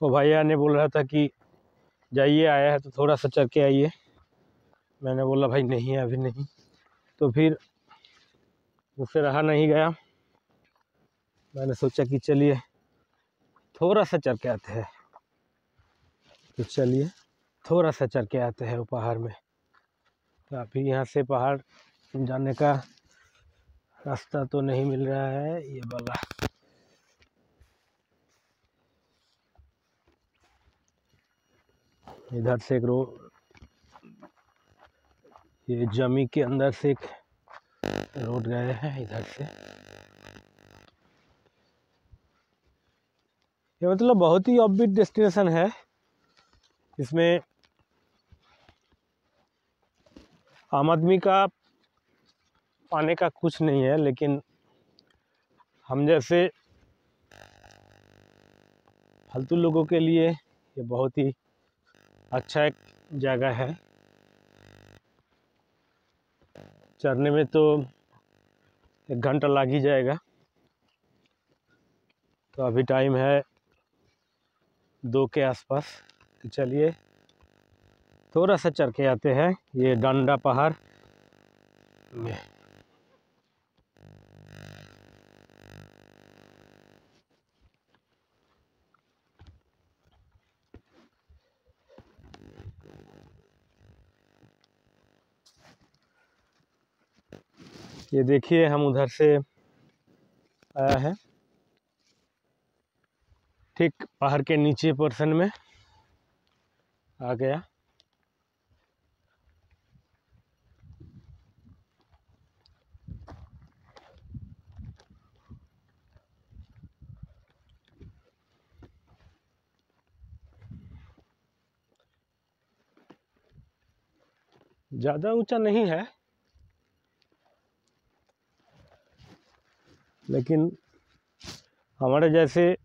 वो भैया ने बोल रहा था कि जाइए, आया है तो थोड़ा सा चढ़ के आइए। मैंने बोला भाई नहीं अभी नहीं, तो फिर मुझसे रहा नहीं गया। मैंने सोचा कि चलिए थोड़ा सा चढ़ के आते हैं, तो चलिए थोड़ा सा चढ़ के आते हैं वो पहाड़ में। तो अभी यहाँ से पहाड़ जाने का रास्ता तो नहीं मिल रहा है, ये वाला। इधर से एक रोड, ये जमी के अंदर से एक रोड गए हैं इधर से। ये मतलब बहुत ही ऑफबीट डेस्टिनेशन है। इसमें आम आदमी का पाने का कुछ नहीं है, लेकिन हम जैसे फालतू लोगों के लिए ये बहुत ही अच्छा एक जगह है। चढ़ने में तो 1 घंटा लग ही जाएगा। तो अभी टाइम है 2 के आसपास। तो चलिए थोड़ा सा चढ़ के आते हैं ये डांडा पहाड़ में। ये देखिए हम उधर से आया है, ठीक पहाड़ के नीचे पोर्शन में आ गया। ज़्यादा ऊंचा नहीं है, लेकिन हमारे जैसे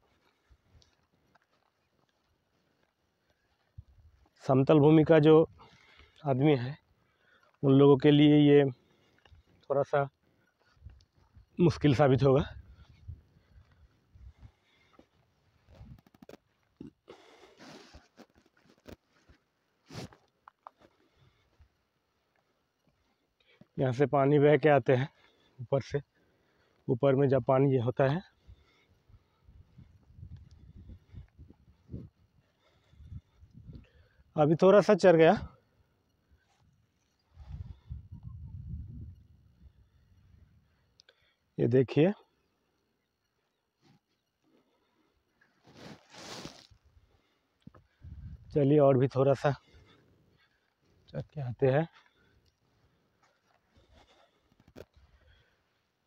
समतल भूमि का जो आदमी है उन लोगों के लिए ये थोड़ा सा मुश्किल साबित होगा। यहाँ से पानी बह के आते हैं ऊपर से। ऊपर में जब पानी ये होता है अभी थोड़ा सा चढ़ गया। ये देखिए चलिए और भी थोड़ा सा चढ़ के आते हैं।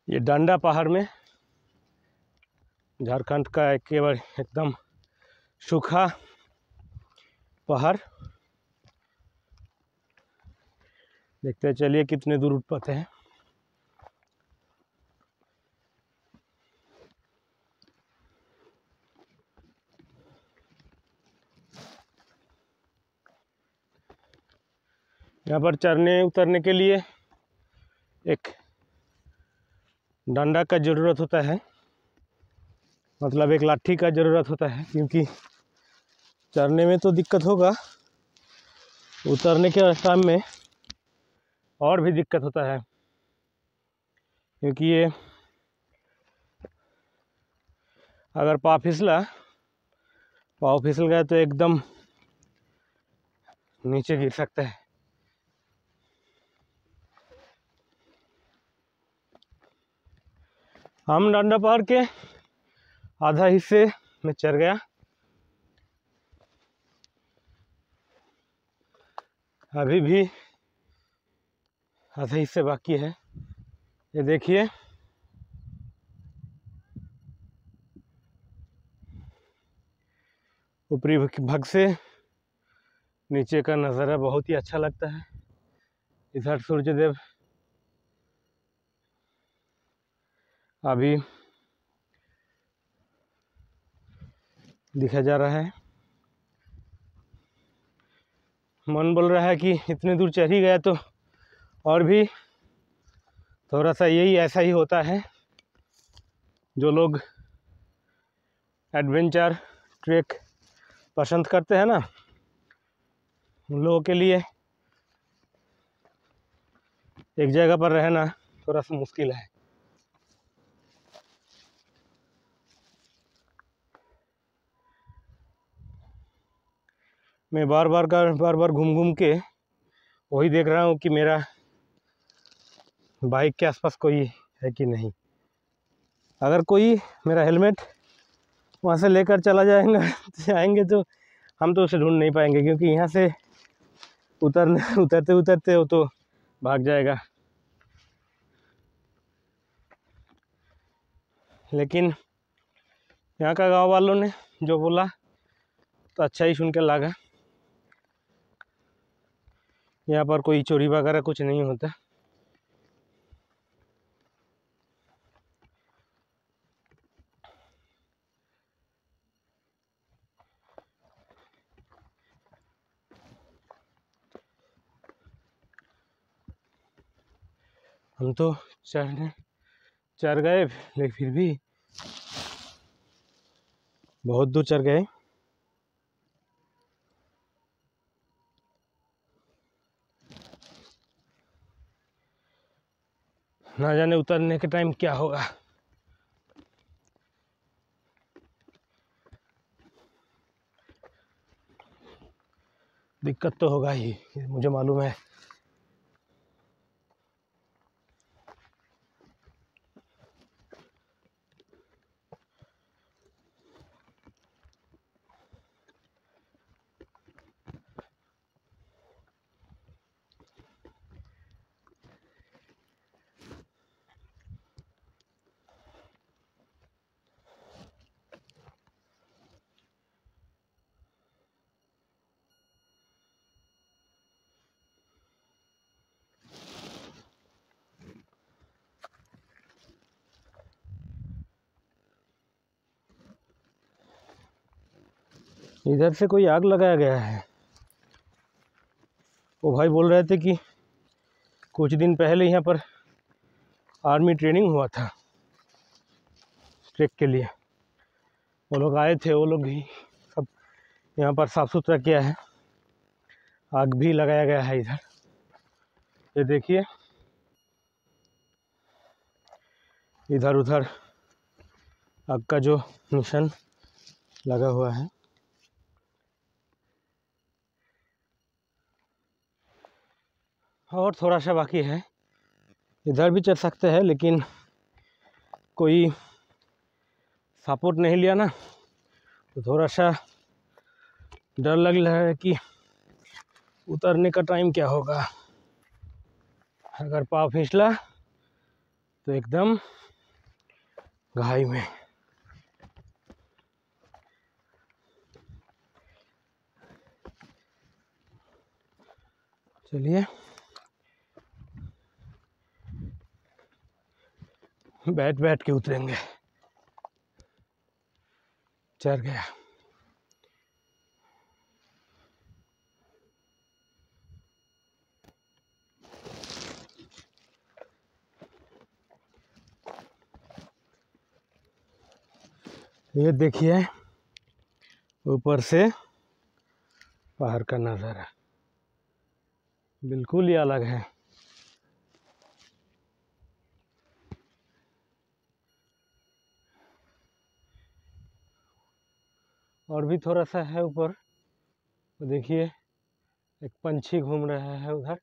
ये डांडा पहाड़ में झारखंड का केवल एकदम सूखा पहाड़। देखते हैं चलिए कितने दूर उठ पाते हैं। यहाँ पर चढ़ने उतरने के लिए एक डंडा का ज़रूरत होता है, मतलब एक लाठी का ज़रूरत होता है, क्योंकि चढ़ने में तो दिक्कत होगा, उतरने के टाइम में और भी दिक्कत होता है। क्योंकि ये अगर पाँव फिसल गया तो एकदम नीचे गिर सकता है। हम डांडा पहाड़ के आधा हिस्से में चढ़ गया। अभी भी आधा हिस्से बाकी है। ये देखिए ऊपरी भाग से नीचे का नज़ारा बहुत ही अच्छा लगता है। इधर सूर्यदेव अभी दिखा जा रहा है। मन बोल रहा है कि इतने दूर चढ़ ही गया तो और भी थोड़ा सा यही ऐसा ही होता है। जो लोग एडवेंचर ट्रैक पसंद करते हैं ना, उन लोगों के लिए एक जगह पर रहना थोड़ा सा मुश्किल है। मैं बार बार घूम घूम के वही देख रहा हूँ कि मेरा बाइक के आसपास कोई है कि नहीं। अगर कोई मेरा हेलमेट वहाँ से लेकर चला जाएंगे तो हम तो उसे ढूंढ नहीं पाएंगे, क्योंकि यहाँ से उतरते वो तो भाग जाएगा। लेकिन यहाँ का गांव वालों ने जो बोला तो अच्छा ही सुन के लगा। यहाँ पर कोई चोरी वगैरह कुछ नहीं होता। हम तो चढ़ गए, लेकिन फिर भी बहुत दूर चढ़ गए। ना जाने उतरने के टाइम क्या होगा। दिक्कत तो होगा ही, मुझे मालूम है। इधर से कोई आग लगाया गया है। वो भाई बोल रहे थे कि कुछ दिन पहले यहाँ पर आर्मी ट्रेनिंग हुआ था ट्रैक के लिए। वो लोग आए थे, वो लोग ही सब यहाँ पर साफ सुथरा किया है। आग भी लगाया गया है इधर। ये देखिए, इधर उधर आग का जो निशान लगा हुआ है। और थोड़ा सा बाकी है, इधर भी चढ़ सकते हैं, लेकिन कोई सपोर्ट नहीं लिया ना, तो थोड़ा सा डर लग रहा है कि उतरने का टाइम क्या होगा। अगर पाँव फिसला तो एकदम घाई में। चलिए, बैठ के उतरेंगे। चढ़ गया। ये देखिए, ऊपर से पहाड़ का नज़ारा बिल्कुल ही अलग है। और भी थोड़ा सा है ऊपर, तो देखिए एक पंछी घूम रहा है उधर।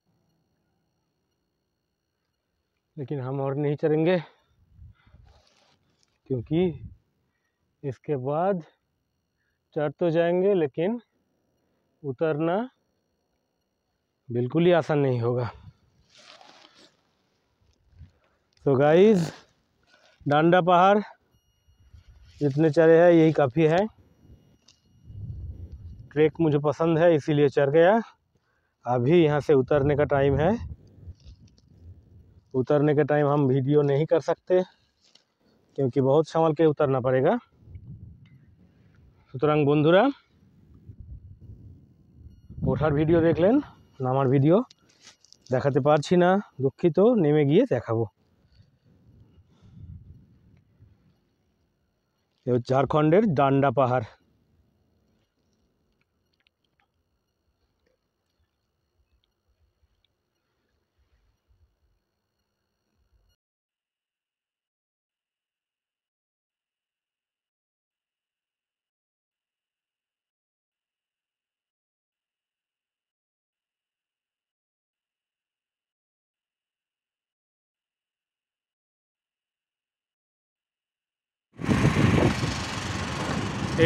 लेकिन हम और नहीं चढ़ेंगे, क्योंकि इसके बाद चढ़ तो जाएंगे, लेकिन उतरना बिल्कुल ही आसान नहीं होगा। तो गाइस, डांडा पहाड़ जितने चढ़े हैं यही काफ़ी है। ट्रैक मुझे पसंद है, इसीलिए चढ़ गया। अभी यहाँ से उतरने का टाइम है। उतरने के टाइम हम वीडियो नहीं कर सकते, क्योंकि बहुत संभल के उतरना पड़ेगा। সুতরাং বন্ধুরা, ওঠার ভিডিও দেখলেন, নামার ভিডিও দেখাতে পারছি না, দুঃখিত। নেমে গিয়ে দেখাবো। ঝাড়খণ্ডের ডান্ডা পাহাড়।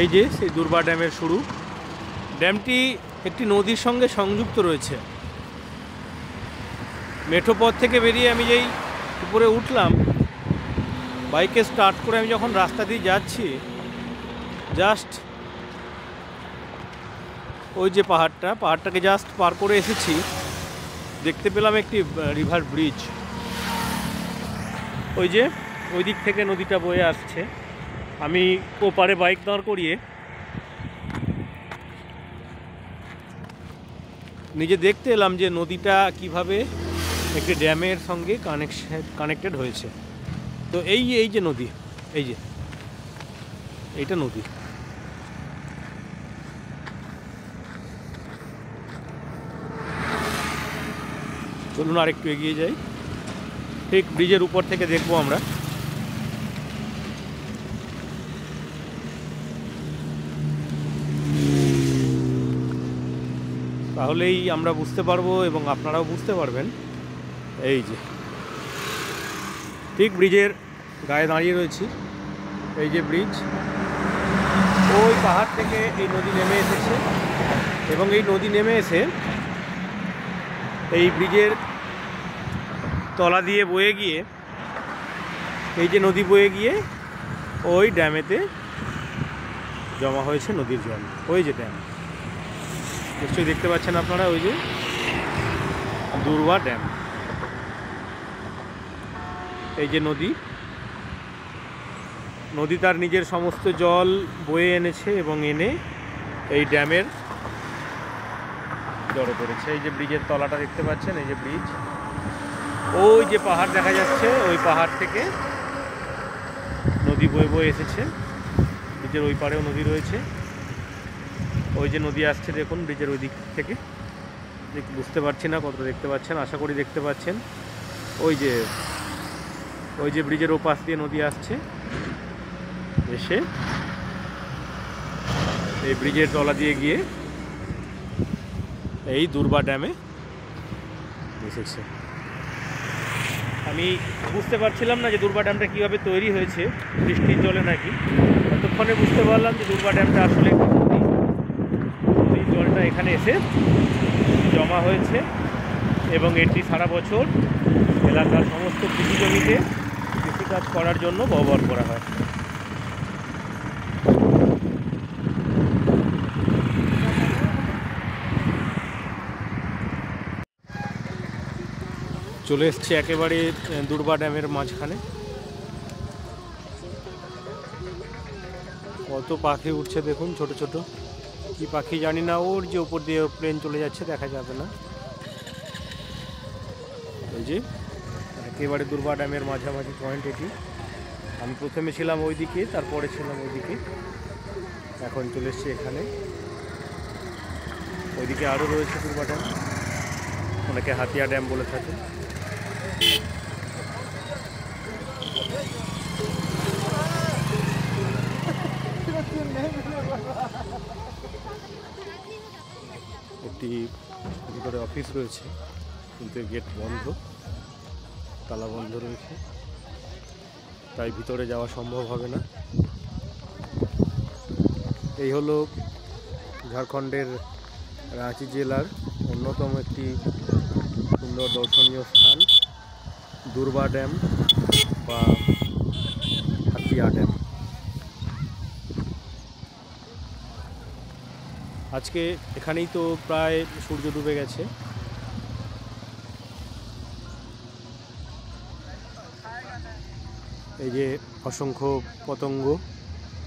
এই যে সেই দুর্বা ড্যামের শুরু। ড্যামটি একটি নদীর সঙ্গে সংযুক্ত রয়েছে। মেঠো পথ থেকে বেরিয়ে আমি যেই উপরে উঠলাম, বাইকে স্টার্ট করে আমি যখন রাস্তা দিয়ে যাচ্ছি, জাস্ট ওই যে পাহাড়টাকে জাস্ট পার করে এসেছি, দেখতে পেলাম একটি রিভার ব্রিজ। ওই যে ওই দিক থেকে নদীটা বয়ে আসছে। আমি ওপারে বাইক দাঁড় করিয়ে নিজে দেখতে এলাম যে নদীটা কিভাবে একটি ড্যামের সঙ্গে কানেক্টেড হয়েছে। তো এই যে নদী, এই যে এইটা নদী। চলুন আর একটু এগিয়ে যাই, ঠিক ব্রিজের উপর থেকে দেখবো আমরা। তাহলেই আমরা বুঝতে পারবো এবং আপনারাও বুঝতে পারবেন। এই যে ঠিক ব্রিজের গায়ে দাঁড়িয়ে রয়েছি। এই যে ব্রিজ, ওই পাহাড় থেকে এই নদী নেমে এসেছে এবং এই নদী নেমে এসে এই ব্রিজের তলা দিয়ে বয়ে গিয়ে, এই যে নদী বয়ে গিয়ে ওই ড্যামেতে জমা হয়েছে নদীর জল। ওই যে ড্যাম নিশ্চয়ই দেখতে পাচ্ছেন আপনারা, ওই যে দুর্বা ড্যাম। এই যে নদী তার নিজের সমস্ত জল বয়ে এনেছে এবং এনে এই ড্যামের জড়ো করেছে। এই যে ব্রিজের তলাটা দেখতে পাচ্ছেন, এই যে ব্রিজ, ওই যে পাহাড় দেখা যাচ্ছে, ওই পাহাড় থেকে নদী বয়ে এসেছে। ব্রিজের ওই পারেও নদী রয়েছে। ওই যে নদী আসছে দেখুন ব্রিজের ওই দিক থেকে। বুঝতে পারছি না কতটা দেখতে পাচ্ছেন, আশা করি দেখতে পাচ্ছেন। ওই যে ব্রিজের ওপাশ দিয়ে নদী আসছে, এসে এই ব্রিজের তলা দিয়ে গিয়ে এই দুর্বা ড্যামে এসেছে। আমি বুঝতে পারছিলাম না যে দুর্বা ড্যামটা কীভাবে তৈরি হয়েছে, বৃষ্টির জলে নাকি। ততক্ষণে বুঝতে পারলাম যে দুর্বা ড্যামটা আসলে জলটা এখানে এসে জমা হয়েছে এবং এটি সারা বছর এলাকার সমস্ত কৃষি জমিতে কৃষিকাজ করার জন্য ব্যবহার করা হয়। চলে এসছে একেবারে দুর্বা ড্যামের মাঝখানে। কত পাখি উঠছে দেখুন, ছোট ছোট কি পাখি জানি না। ওর যে উপর দিয়ে প্লেন চলে যাচ্ছে, দেখা যাবে না। এই যে একেবারে দুর্বা ড্যামের মাঝামাঝি পয়েন্ট এটি। আমি প্রথমে ছিলাম ওইদিকে, তারপরে ছিলাম ওইদিকে, এখন চলে এসছি এখানে। ওইদিকে আরও রয়েছে দুর্বা ড্যাম, অনেকে হাতিয়া ড্যাম বলে থাকে। একটি ভিতরে অফিস রয়েছে, কিন্তু গেট বন্ধ, তালা বন্ধ রয়েছে, তাই ভিতরে যাওয়া সম্ভব হবে না। এই হলো ঝাড়খণ্ডের রাঁচি জেলার অন্যতম একটি সুন্দর দর্শনীয় স্থান, দুর্বা ড্যাম বা হাতিয়া ড্যাম। আজকে এখানেই তো প্রায় সূর্য ডুবে গেছে। এই যে অসংখ্য পতঙ্গ,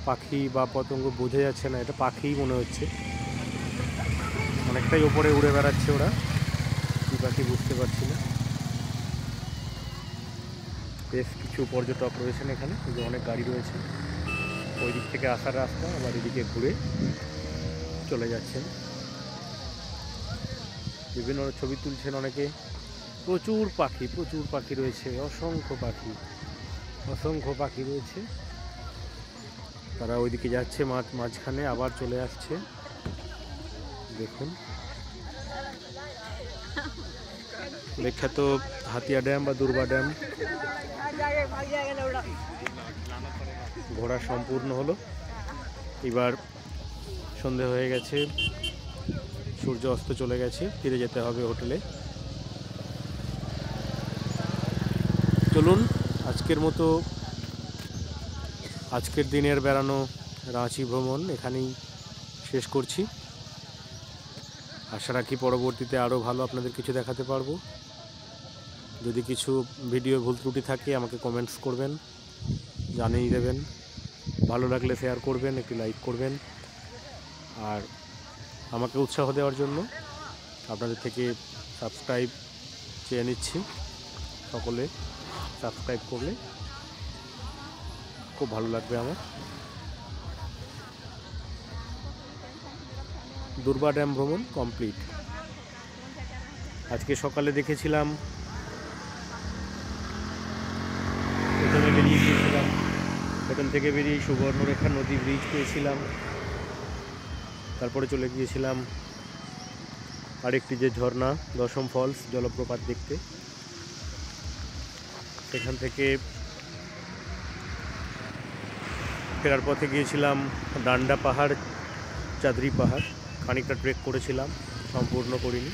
পাখি বা পতঙ্গ বোঝা যাচ্ছে না, এটা পাখিই মনে হচ্ছে। অনেকটাই ওপরে উড়ে বেড়াচ্ছে ওরা, কী পাখি বুঝতে পারছি না। বেশ কিছু পর্যটক রয়েছেন এখানে, যে অনেক গাড়ি রয়েছে। ওই দিক থেকে আসার রাস্তা, আবার এদিকে ঘুরে চলে যাচ্ছেন। বিভিন্ন ছবি তুলছেন অনেকে। প্রচুর পাখি রয়েছে, অসংখ্য পাখি রয়েছে। তারা ওইদিকে যাচ্ছে, মাঝখানে আবার চলে আসছে। দেখুন বিখ্যাত হাতিয়া ড্যাম বা দুর্বা ড্যাম ঘোরা সম্পূর্ণ হলো। এবার সন্ধে হয়ে গেছে, সূর্য অস্ত চলে গেছে, ফিরে যেতে হবে হোটেলে। চলুন আজকের দিনের বেড়ানো রাঁচি ভ্রমণ এখানেই শেষ করছি। আশা রাখি পরবর্তীতে আরও ভালো আপনাদের কিছু দেখাতে পারবো। যদি কিছু ভিডিও ভুল ত্রুটি থাকে আমাকে কমেন্টস করবেন, জানিয়ে দেবেন। ভালো লাগলে শেয়ার করবেন, একটি লাইক করবেন। আর আমাকে উৎসাহ দেওয়ার জন্য আপনাদের থেকে সাবস্ক্রাইব চেয়ে নিচ্ছি। সকলে সাবস্ক্রাইব করলে খুব ভালো লাগবে আমার। দুর্বা ড্যাম ভ্রমণ কমপ্লিট। আজকে সকালে দেখেছিলাম, এখান থেকে বেরিয়ে সুবর্ণরেখা নদী ব্রিজ পেয়েছিলাম। তারপরে চলে গিয়েছিলাম আরেকটি যে ঝর্ণা দশম ফলস জলপ্রপাত দেখতে। সেখান থেকে ফেরার পথে গিয়েছিলাম ডান্ডা পাহাড়, চাঁদরি পাহাড়। খানিকটা ট্রেক করেছিলাম, সম্পূর্ণ করিনি।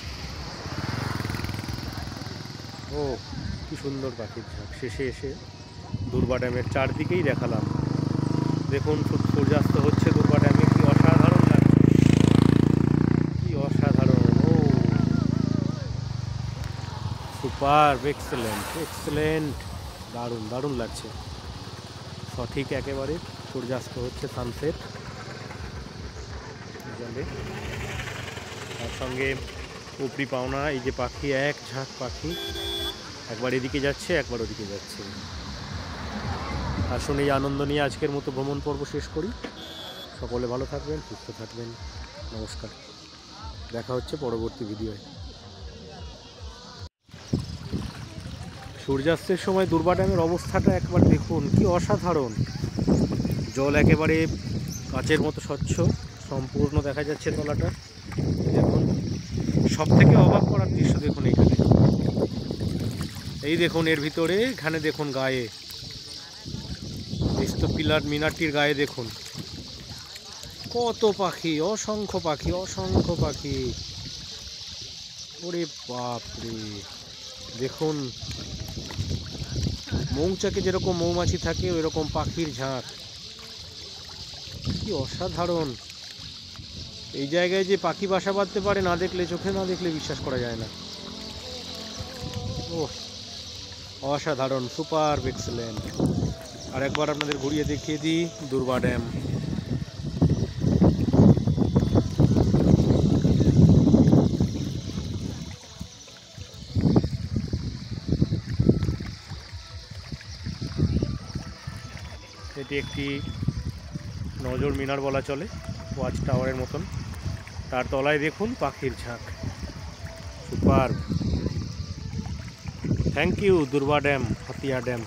ও কি সুন্দর পাখির ঝাঁক। শেষে এসে দুর্বা ড্যামের চারদিকেই দেখালাম। দেখুন সূর্যাস্ত হচ্ছে দুর্বা ড্যামে, কি অসাধারণ লাগছে, কি অসাধারণ। ও সুপার, এক্সেলেন্ট, দারুণ লাগছে। সঠিক একেবারে সূর্যাস্ত হচ্ছে, সানসেট। তার সঙ্গে উপরি পাওনা এই যে পাখি, এক ঝাঁক পাখি, একবার এদিকে যাচ্ছে একবার ওদিকে যাচ্ছে। আসুন এই আনন্দ নিয়ে আজকের মতো ভ্রমণ পর্ব শেষ করি। সকলে ভালো থাকবেন, সুস্থ থাকবেন। নমস্কার, দেখা হচ্ছে পরবর্তী ভিডিওয়। সূর্যাস্তের সময় দুর্বা ড্যামের অবস্থাটা একবার দেখুন, কি অসাধারণ। জল একেবারে কাচের মতো স্বচ্ছ, সম্পূর্ণ দেখা যাচ্ছে তলাটা। দেখুন, সব থেকে অবাক করার দৃশ্য দেখুন এইখানে, এই দেখুন এর ভিতরে, এখানে দেখুন গায়ে পিলার মিনারটির গায়ে দেখুন কত পাখি, অসংখ্য পাখি। ওরে বাপরে, দেখুন মৌচাকে যেরকম মৌমাছি থাকে ওইরকম পাখির ঝাঁক, কি অসাধারণ। এই জায়গায় যে পাখি বাসা বাঁধতে পারে, চোখে না দেখলে বিশ্বাস করা যায় না। ও অসাধারণ, সুপার, এক্সেলেন্ট। আর একবার আপনাদের ঘুরিয়ে দেখিয়ে দিই দুর্বা ড্যাম। এটি একটি নজর মিনার বলা চলে, ওয়াচ টাওয়ারের মতন। তার তলায় দেখুন পাখির ঝাঁক, super. Thank you Durba dam, Hatiya dam.